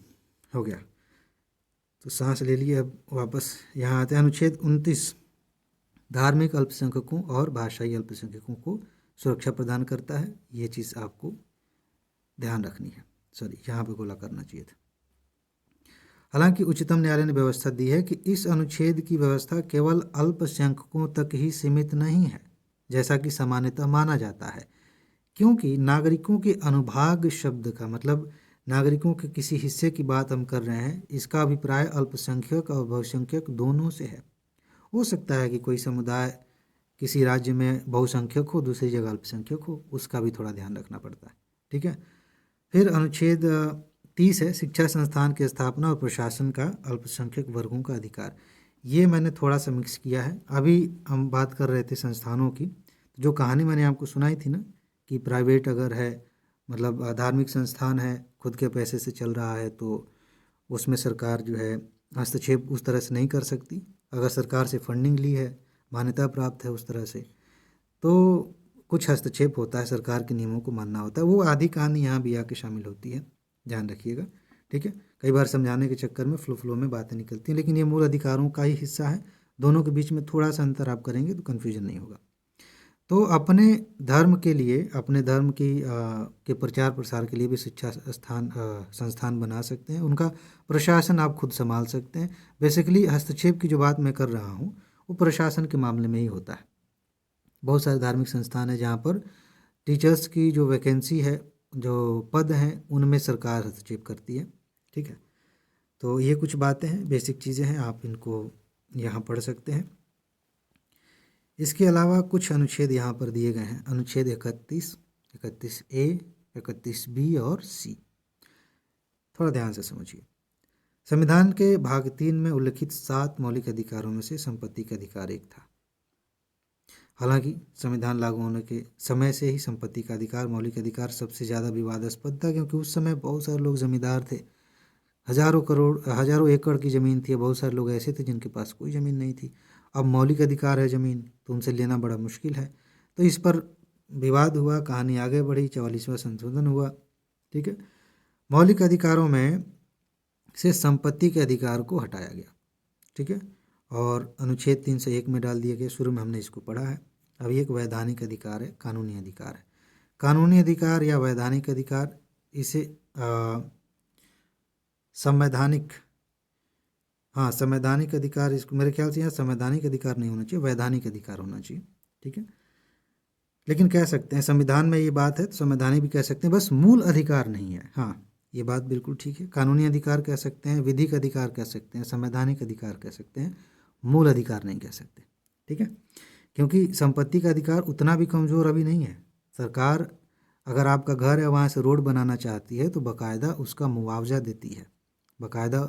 हो गया, तो सांस ले लिए। अब वापस यहाँ आते हैं। अनुच्छेद 29 धार्मिक अल्पसंख्यकों और भाषाई अल्पसंख्यकों को सुरक्षा प्रदान करता है। ये चीज़ आपको ध्यान रखनी है। सॉरी, यहाँ पे गोला करना चाहिए था। हालांकि उच्चतम न्यायालय ने व्यवस्था दी है कि इस अनुच्छेद की व्यवस्था केवल अल्पसंख्यकों तक ही सीमित नहीं है, जैसा कि सामान्यतः माना जाता है, क्योंकि नागरिकों के अनुभाग शब्द का मतलब नागरिकों के किसी हिस्से की बात हम कर रहे हैं। इसका अभिप्राय अल्पसंख्यक और बहुसंख्यक दोनों से है। हो सकता है कि कोई समुदाय किसी राज्य में बहुसंख्यक हो, दूसरी जगह अल्पसंख्यक हो, उसका भी थोड़ा ध्यान रखना पड़ता है। ठीक है, फिर अनुच्छेद 30 है शिक्षा संस्थान की स्थापना और प्रशासन का अल्पसंख्यक वर्गों का अधिकार। ये मैंने थोड़ा सा मिक्स किया है। अभी हम बात कर रहे थे संस्थानों की, जो कहानी मैंने आपको सुनाई थी ना कि प्राइवेट अगर है, मतलब धार्मिक संस्थान है, खुद के पैसे से चल रहा है, तो उसमें सरकार जो है हस्तक्षेप उस तरह से नहीं कर सकती। अगर सरकार से फंडिंग ली है, मान्यता प्राप्त है उस तरह से, तो कुछ हस्तक्षेप होता है, सरकार के नियमों को मानना होता है। वो आधी कहानी यहाँ भी आके शामिल होती है, ध्यान रखिएगा। ठीक है, कई बार समझाने के चक्कर में फ्लो में बातें निकलती हैं, लेकिन ये मूल अधिकारों का ही हिस्सा है। दोनों के बीच में थोड़ा सा अंतर आप करेंगे तो कन्फ्यूजन नहीं होगा। तो अपने धर्म के लिए, अपने धर्म की के प्रचार प्रसार के लिए भी शिक्षा संस्थान बना सकते हैं। उनका प्रशासन आप खुद संभाल सकते हैं। बेसिकली हस्तक्षेप की जो बात मैं कर रहा हूँ वो प्रशासन के मामले में ही होता है। बहुत सारे धार्मिक संस्थान हैं जहाँ पर टीचर्स की जो वैकेंसी है, जो पद हैं, उनमें सरकार हस्तक्षेप करती है। ठीक है, तो ये कुछ बातें हैं, बेसिक चीज़ें हैं, आप इनको यहाँ पढ़ सकते हैं। इसके अलावा कुछ अनुच्छेद यहाँ पर दिए गए हैं। अनुच्छेद 31, 31A, 31B और C। थोड़ा ध्यान से समझिए। संविधान के भाग 3 में उल्लिखित 7 मौलिक अधिकारों में से संपत्ति का अधिकार एक था। हालांकि संविधान लागू होने के समय से ही संपत्ति का अधिकार, मौलिक अधिकार, सबसे ज़्यादा विवादास्पद था, क्योंकि उस समय बहुत सारे लोग जमींदार थे, हजारों एकड़ की ज़मीन थी। बहुत सारे लोग ऐसे थे जिनके पास कोई ज़मीन नहीं थी। अब मौलिक अधिकार है ज़मीन, तो उनसे लेना बड़ा मुश्किल है, तो इस पर विवाद हुआ, कहानी आगे बढ़ी, 44वां संशोधन हुआ। ठीक है, मौलिक अधिकारों में से संपत्ति के अधिकार को हटाया गया। ठीक है, और अनुच्छेद 301 में डाल दिया गया। शुरू में हमने इसको पढ़ा है। अब ये एक वैधानिक अधिकार है, कानूनी अधिकार है। कानूनी अधिकार या वैधानिक अधिकार, इसे संवैधानिक, हाँ संवैधानिक अधिकार, इसको मेरे ख्याल से यहाँ संवैधानिक अधिकार नहीं होना चाहिए, वैधानिक अधिकार होना चाहिए, ठीक है। लेकिन कह सकते हैं संविधान में ये बात है तो संवैधानिक भी कह सकते हैं, बस मूल अधिकार नहीं है। हाँ ये बात बिल्कुल ठीक है। कानूनी अधिकार कह सकते हैं, विधिक अधिकार कह सकते हैं, संवैधानिक अधिकार कह सकते हैं, मूल अधिकार नहीं कह सकते, ठीक है। क्योंकि संपत्ति का अधिकार उतना भी कमज़ोर अभी नहीं है। सरकार अगर आपका घर है वहाँ से रोड बनाना चाहती है तो बाकायदा उसका मुआवजा देती है, बाकायदा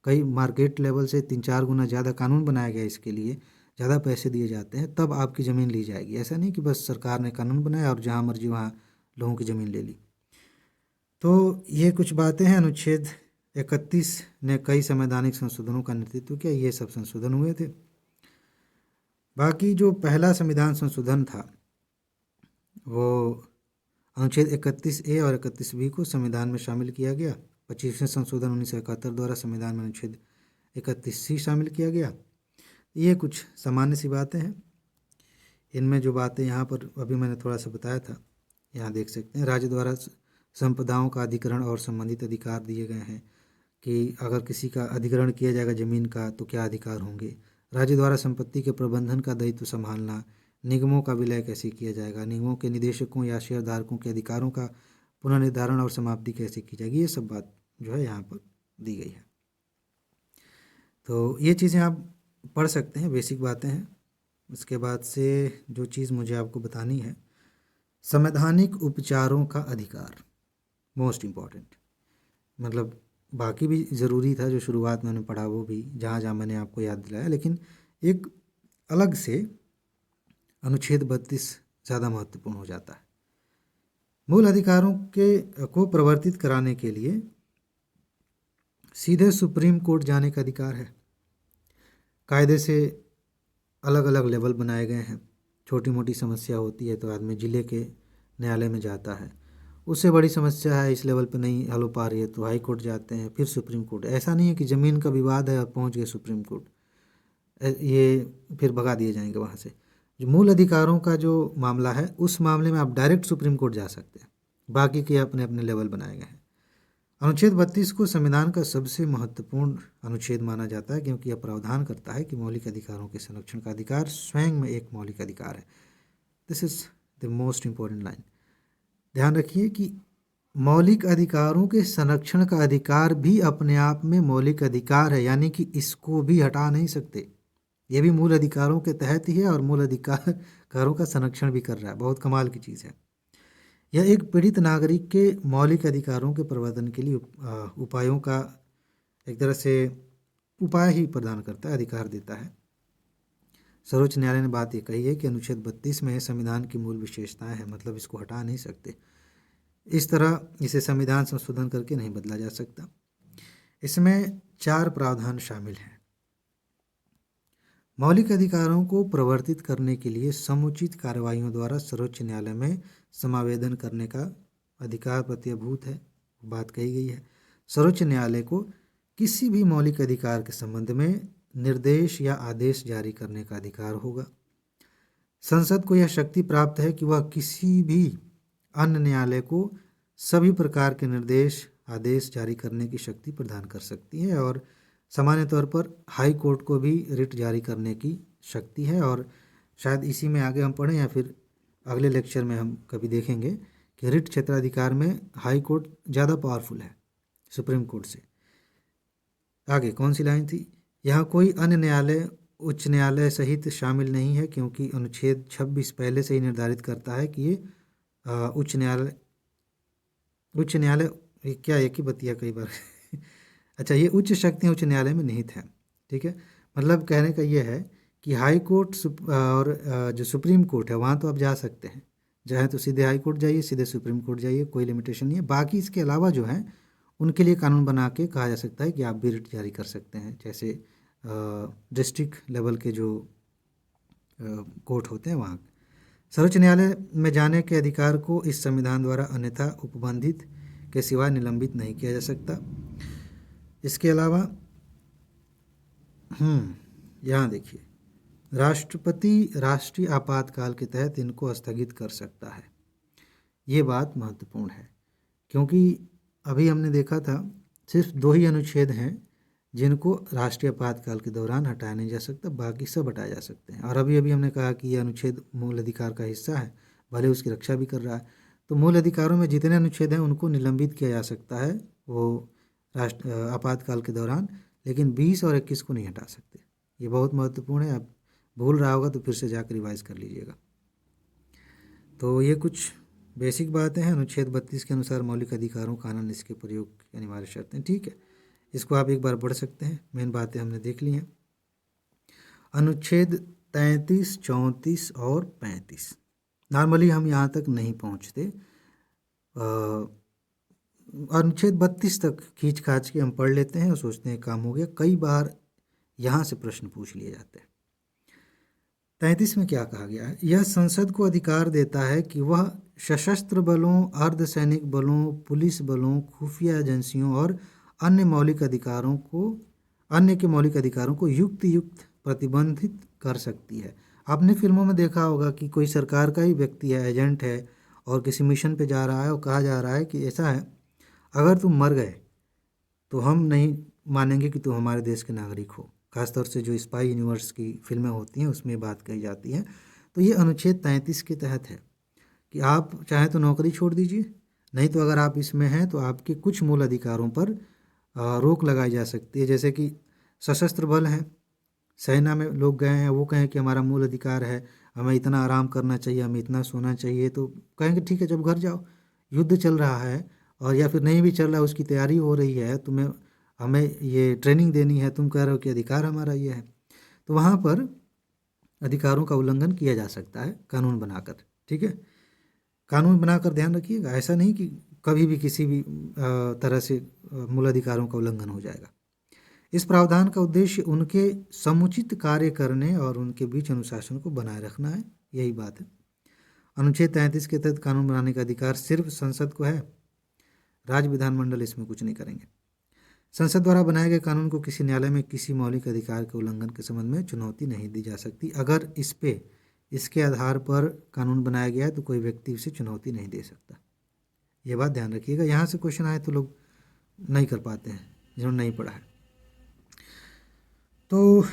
कई मार्केट लेवल से 3-4 गुना ज़्यादा कानून बनाया गया इसके लिए, ज़्यादा पैसे दिए जाते हैं तब आपकी ज़मीन ली जाएगी। ऐसा नहीं कि बस सरकार ने कानून बनाया और जहाँ मर्जी वहाँ लोगों की ज़मीन ले ली। तो ये कुछ बातें हैं। अनुच्छेद 31 ने कई संवैधानिक संशोधनों का नेतृत्व किया, ये सब संशोधन हुए थे। बाकी जो पहला संविधान संशोधन था वो अनुच्छेद 31A और 31B को संविधान में शामिल किया गया। 25वें संशोधन 1971 द्वारा संविधान में अनुच्छेद 31C शामिल किया गया। ये कुछ सामान्य सी बातें हैं। इनमें जो बातें यहाँ पर अभी मैंने थोड़ा सा बताया था, यहाँ देख सकते हैं। राज्य द्वारा संपदाओं का अधिग्रहण और संबंधित अधिकार दिए गए हैं कि अगर किसी का अधिग्रहण किया जाएगा ज़मीन का तो क्या अधिकार होंगे। राज्य द्वारा संपत्ति के प्रबंधन का दायित्व संभालना, निगमों का विलय कैसे किया जाएगा, निगमों के निदेशकों या शेयरधारकों के अधिकारों का पुनर्निर्धारण और समाप्ति कैसे की जाएगी, ये सब बात जो है यहाँ पर दी गई है। तो ये चीज़ें आप पढ़ सकते हैं, बेसिक बातें हैं। इसके बाद से जो चीज़ मुझे आपको बतानी है, संवैधानिक उपचारों का अधिकार, मोस्ट इम्पॉर्टेंट। मतलब बाकी भी ज़रूरी था जो शुरुआत में मैंने पढ़ा, वो भी जहाँ जहाँ मैंने आपको याद दिलाया, लेकिन एक अलग से अनुच्छेद 32 ज़्यादा महत्वपूर्ण हो जाता है। मूल अधिकारों को प्रवर्तित कराने के लिए सीधे सुप्रीम कोर्ट जाने का अधिकार है। कायदे से अलग अलग लेवल बनाए गए हैं। छोटी मोटी समस्या होती है तो आदमी ज़िले के न्यायालय में जाता है, उससे बड़ी समस्या है इस लेवल पे नहीं हल हो पा रही है तो हाई कोर्ट जाते हैं, फिर सुप्रीम कोर्ट। ऐसा नहीं है कि ज़मीन का विवाद है और पहुंच गए सुप्रीम कोर्ट, ये फिर भगा दिए जाएंगे वहाँ से। जो मूल अधिकारों का जो मामला है उस मामले में आप डायरेक्ट सुप्रीम कोर्ट जा सकते हैं, बाकी के अपने अपने लेवल बनाए गए हैं। अनुच्छेद 32 को संविधान का सबसे महत्वपूर्ण अनुच्छेद माना जाता है क्योंकि यह प्रावधान करता है कि मौलिक अधिकारों के संरक्षण का अधिकार स्वयं में एक मौलिक अधिकार है। This is the most important line. ध्यान रखिए कि मौलिक अधिकारों के संरक्षण का अधिकार भी अपने आप में मौलिक अधिकार है, यानी कि इसको भी हटा नहीं सकते। ये भी मूल अधिकारों के तहत ही है और मूल अधिकारों का संरक्षण भी कर रहा है। बहुत कमाल की चीज़ है। यह एक पीड़ित नागरिक के मौलिक अधिकारों के प्रवर्तन के लिए उपायों का एक तरह से उपाय ही प्रदान करता है, अधिकार देता है। सर्वोच्च न्यायालय ने बात ये कही है कि अनुच्छेद 32 में संविधान की मूल विशेषताएं हैं, मतलब इसको हटा नहीं सकते। इस तरह इसे संविधान संशोधन करके नहीं बदला जा सकता। इसमें 4 प्रावधान शामिल हैं। मौलिक अधिकारों को प्रवर्तित करने के लिए समुचित कार्रवाइयों द्वारा सर्वोच्च न्यायालय में समावेदन करने का अधिकार प्रत्यभूत है, बात कही गई है। सर्वोच्च न्यायालय को किसी भी मौलिक अधिकार के संबंध में निर्देश या आदेश जारी करने का अधिकार होगा। संसद को यह शक्ति प्राप्त है कि वह किसी भी अन्य न्यायालय को सभी प्रकार के निर्देश आदेश जारी करने की शक्ति प्रदान कर सकती है और सामान्य तौर पर हाई कोर्ट को भी रिट जारी करने की शक्ति है। और शायद इसी में आगे हम पढ़ें या फिर अगले लेक्चर में हम कभी देखेंगे कि रिट क्षेत्राधिकार में हाई कोर्ट ज़्यादा पावरफुल है सुप्रीम कोर्ट से। आगे कौन सी लाइन थी, यहाँ कोई अन्य न्यायालय उच्च न्यायालय सहित शामिल नहीं है क्योंकि अनुच्छेद 26 पहले से ही निर्धारित करता है कि ये उच्च न्यायालय क्या एक ही बतिया कई बार अच्छा, ये उच्च शक्तियाँ उच्च न्यायालय में निहित हैं, ठीक है। मतलब कहने का ये है कि हाई कोर्ट और जो सुप्रीम कोर्ट है वहाँ तो आप जा सकते हैं, चाहे तो सीधे हाई कोर्ट जाइए, सीधे सुप्रीम कोर्ट जाइए, कोई लिमिटेशन नहीं है। बाकी इसके अलावा जो है उनके लिए कानून बना के कहा जा सकता है कि आप भी रिट जारी कर सकते हैं, जैसे डिस्ट्रिक्ट लेवल के जो कोर्ट होते हैं वहाँ। सर्वोच्च न्यायालय में जाने के अधिकार को इस संविधान द्वारा अन्यथा उपबंधित के सिवाय निलंबित नहीं किया जा सकता। इसके अलावा यहाँ देखिए, राष्ट्रपति राष्ट्रीय आपातकाल के तहत इनको स्थगित कर सकता है। ये बात महत्वपूर्ण है, क्योंकि अभी हमने देखा था सिर्फ 2 ही अनुच्छेद हैं जिनको राष्ट्रीय आपातकाल के दौरान हटाया नहीं जा सकता, बाकी सब हटाए जा सकते हैं। और अभी अभी हमने कहा कि ये अनुच्छेद मूल अधिकार का हिस्सा है, भले उसकी रक्षा भी कर रहा है। तो मूल अधिकारों में जितने अनुच्छेद हैं उनको निलंबित किया जा सकता है वो आपातकाल के दौरान, लेकिन 20 और 21 को नहीं हटा सकते। ये बहुत महत्वपूर्ण है, आप भूल रहा होगा तो फिर से जाकर रिवाइज कर लीजिएगा। तो ये कुछ बेसिक बातें हैं। अनुच्छेद 32 के अनुसार मौलिक अधिकारों कानून इसके प्रयोग की अनिवार्य शर्तें, ठीक है, इसको आप एक बार पढ़ सकते हैं। मेन बातें हमने देख ली हैं। अनुच्छेद 33, 34 और 35, नॉर्मली हम यहाँ तक नहीं पहुँचते। अनुच्छेद 32 तक खींच खाच के हम पढ़ लेते हैं और सोचते हैं काम हो गया। कई बार यहाँ से प्रश्न पूछ लिए जाते हैं। 33 में क्या कहा गया है? यह संसद को अधिकार देता है कि वह सशस्त्र बलों, अर्धसैनिक बलों, पुलिस बलों, खुफिया एजेंसियों और अन्य के मौलिक अधिकारों को युक्त प्रतिबंधित कर सकती है। आपने फिल्मों में देखा होगा कि कोई सरकार का ही व्यक्ति है, एजेंट है, और किसी मिशन पे जा रहा है और कहा जा रहा है कि ऐसा है, अगर तुम मर गए तो हम नहीं मानेंगे कि तुम हमारे देश के नागरिक हो। खासतौर से जो स्पाई यूनिवर्स की फिल्में होती हैं उसमें बात कही जाती है। तो ये अनुच्छेद 33 के तहत है कि आप चाहें तो नौकरी छोड़ दीजिए, नहीं तो अगर आप इसमें हैं तो आपके कुछ मूल अधिकारों पर रोक लगाई जा सकती है। जैसे कि सशस्त्र बल हैं, सेना में लोग गए हैं, वो कहें कि हमारा मूल अधिकार है, हमें इतना आराम करना चाहिए, हमें इतना सोना चाहिए, तो कहेंगे ठीक है, जब घर जाओ, युद्ध चल रहा है और या फिर नहीं भी चल रहा है, उसकी तैयारी हो रही है, तुम्हें हमें ये ट्रेनिंग देनी है, तुम कह रहे हो कि अधिकार हमारा ये है, तो वहाँ पर अधिकारों का उल्लंघन किया जा सकता है कानून बनाकर। ठीक है, कानून बनाकर ध्यान रखिएगा, ऐसा नहीं कि कभी भी किसी भी तरह से मूल अधिकारों का उल्लंघन हो जाएगा। इस प्रावधान का उद्देश्य उनके समुचित कार्य करने और उनके बीच अनुशासन को बनाए रखना है, यही बात है। अनुच्छेद 33 के तहत कानून बनाने का अधिकार सिर्फ संसद को है, राज्य विधानमंडल इसमें कुछ नहीं करेंगे। संसद द्वारा बनाए गए कानून को किसी न्यायालय में किसी मौलिक अधिकार के उल्लंघन के संबंध में चुनौती नहीं दी जा सकती। अगर इसके आधार पर कानून बनाया गया है तो कोई व्यक्ति उसे चुनौती नहीं दे सकता। ये बात ध्यान रखिएगा, यहाँ से क्वेश्चन आए तो लोग नहीं कर पाते हैं जिन्होंने नहीं पढ़ा है। तो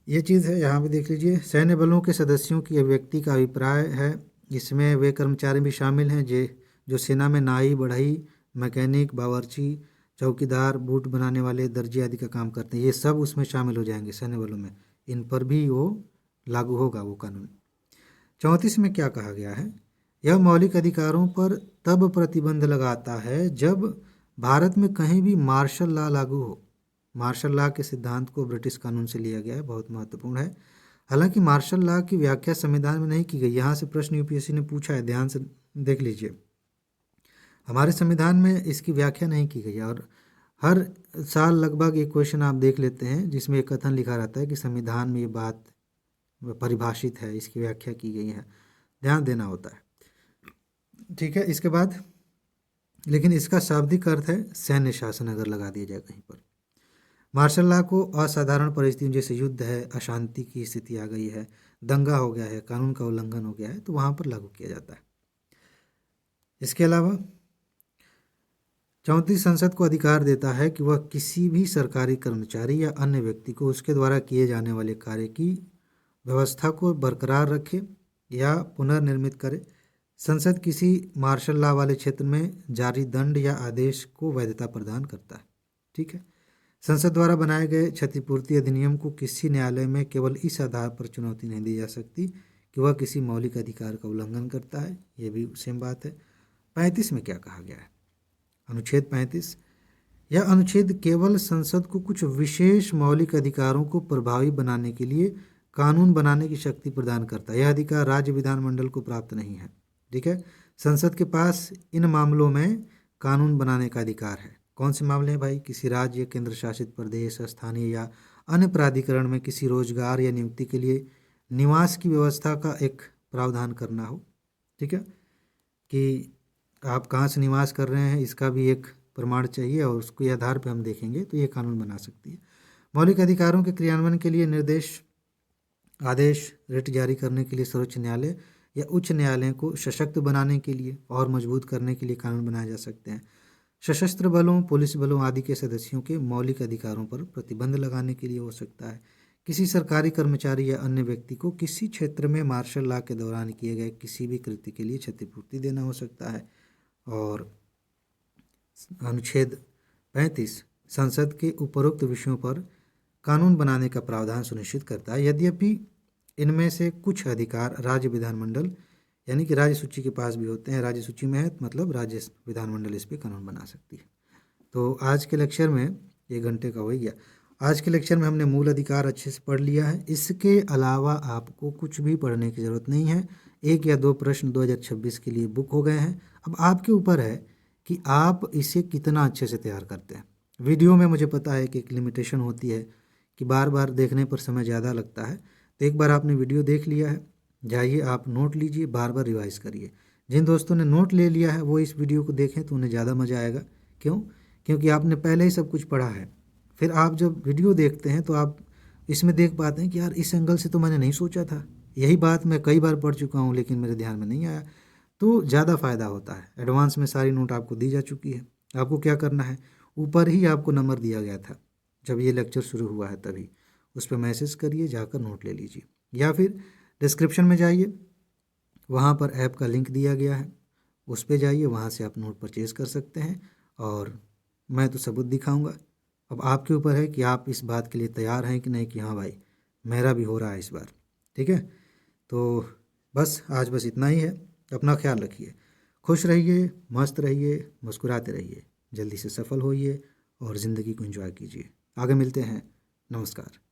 ये चीज़ है, यहाँ पे देख लीजिए। सैन्य बलों के सदस्यों की अभिव्यक्ति का अभिप्राय है, इसमें वे कर्मचारी भी शामिल हैं जो सेना में नाई, बढ़ई, मैकेनिक, बावर्ची, चौकीदार, बूट बनाने वाले, दर्जी आदि का काम करते हैं। ये सब उसमें शामिल हो जाएंगे सैन्य बलों में, इन पर भी वो लागू होगा वो कानून। 34 में क्या कहा गया है? यह मौलिक अधिकारों पर तब प्रतिबंध लगाता है जब भारत में कहीं भी मार्शल लॉ लागू हो। मार्शल लॉ के सिद्धांत को ब्रिटिश कानून से लिया गया है, बहुत महत्वपूर्ण है। हालांकि मार्शल लॉ की व्याख्या संविधान में नहीं की गई। यहाँ से प्रश्न यूपीएससी ने पूछा है, ध्यान से देख लीजिए। हमारे संविधान में इसकी व्याख्या नहीं की गई है, और हर साल लगभग एक क्वेश्चन आप देख लेते हैं जिसमें एक कथन लिखा रहता है कि संविधान में ये बात परिभाषित है, इसकी व्याख्या की गई है, ध्यान देना होता है। ठीक है, इसके बाद लेकिन इसका शाब्दिक अर्थ है सैन्य शासन, अगर लगा दिया जाए कहीं पर। मार्शल लॉ को असाधारण परिस्थितियों जैसे युद्ध है, अशांति की स्थिति आ गई है, दंगा हो गया है, कानून का उल्लंघन हो गया है, तो वहाँ पर लागू किया जाता है। इसके अलावा 34 संसद को अधिकार देता है कि वह किसी भी सरकारी कर्मचारी या अन्य व्यक्ति को उसके द्वारा किए जाने वाले कार्य की व्यवस्था को बरकरार रखे या पुनर्निर्मित करे। संसद किसी मार्शल लॉ वाले क्षेत्र में जारी दंड या आदेश को वैधता प्रदान करता है। ठीक है, संसद द्वारा बनाए गए क्षतिपूर्ति अधिनियम को किसी न्यायालय में केवल इस आधार पर चुनौती नहीं दी जा सकती कि वह किसी मौलिक अधिकार का उल्लंघन करता है, ये भी सेम बात है। 35 में क्या कहा गया है? अनुच्छेद 35, यह अनुच्छेद केवल संसद को कुछ विशेष मौलिक अधिकारों को प्रभावी बनाने के लिए कानून बनाने की शक्ति प्रदान करता है। यह अधिकार राज्य विधानमंडल को प्राप्त नहीं है। ठीक है, संसद के पास इन मामलों में कानून बनाने का अधिकार है। कौन से मामले हैं भाई? किसी राज्य, केंद्र शासित प्रदेश, स्थानीय या अन्य प्राधिकरण में किसी रोजगार या नियुक्ति के लिए निवास की व्यवस्था का एक प्रावधान करना हो। ठीक है, कि आप कहाँ से निवास कर रहे हैं इसका भी एक प्रमाण चाहिए और उसके आधार पर हम देखेंगे तो ये कानून बना सकती है। मौलिक अधिकारों के क्रियान्वयन के लिए निर्देश, आदेश, रिट जारी करने के लिए सर्वोच्च न्यायालय या उच्च न्यायालय को सशक्त बनाने के लिए और मजबूत करने के लिए कानून बनाए जा सकते हैं। सशस्त्र बलों, पुलिस बलों आदि के सदस्यों के मौलिक अधिकारों पर प्रतिबंध लगाने के लिए हो सकता है। किसी सरकारी कर्मचारी या अन्य व्यक्ति को किसी क्षेत्र में मार्शल लॉ के दौरान किए गए किसी भी कृत्य के लिए क्षतिपूर्ति देना हो सकता है। और अनुच्छेद 35 संसद के उपरोक्त विषयों पर कानून बनाने का प्रावधान सुनिश्चित करता है। यद्यपि इनमें से कुछ अधिकार राज्य विधानमंडल यानी कि राज्य सूची के पास भी होते हैं, राज्य सूची में है मतलब राज्य विधानमंडल इस पर कानून बना सकती है। तो आज के लेक्चर में 1 घंटे का हो गया। आज के लेक्चर में हमने मूल अधिकार अच्छे से पढ़ लिया है। इसके अलावा आपको कुछ भी पढ़ने की ज़रूरत नहीं है। 1 या 2 प्रश्न 2026 के लिए बुक हो गए हैं। अब आपके ऊपर है कि आप इसे कितना अच्छे से तैयार करते हैं। वीडियो में मुझे पता है कि एक लिमिटेशन होती है कि बार बार देखने पर समय ज़्यादा लगता है। तो एक बार आपने वीडियो देख लिया है, जाइए आप नोट लीजिए, बार बार रिवाइज़ करिए। जिन दोस्तों ने नोट ले लिया है वो इस वीडियो को देखें तो उन्हें ज़्यादा मज़ा आएगा। क्यों? क्योंकि आपने पहले ही सब कुछ पढ़ा है। फिर आप जब वीडियो देखते हैं तो आप इसमें देख पाते हैं कि यार इस एंगल से तो मैंने नहीं सोचा था, यही बात मैं कई बार पढ़ चुका हूँ लेकिन मेरे ध्यान में नहीं आया। तो ज़्यादा फ़ायदा होता है। एडवांस में सारी नोट आपको दी जा चुकी है। आपको क्या करना है, ऊपर ही आपको नंबर दिया गया था जब ये लेक्चर शुरू हुआ है, तभी उस पर मैसेज करिए, जाकर नोट ले लीजिए, या फिर डिस्क्रिप्शन में जाइए, वहाँ पर ऐप का लिंक दिया गया है, उस पर जाइए, वहाँ से आप नोट परचेज कर सकते हैं और मैं तो सबूत दिखाऊंगा। अब आपके ऊपर है कि आप इस बात के लिए तैयार हैं कि नहीं कि हाँ भाई मेरा भी हो रहा है इस बार। ठीक है, तो बस आज बस इतना ही है। अपना ख्याल रखिए, खुश रहिए, मस्त रहिए, मुस्कुराते रहिए, जल्दी से सफल होइए और ज़िंदगी को एंजॉय कीजिए। आगे मिलते हैं। नमस्कार।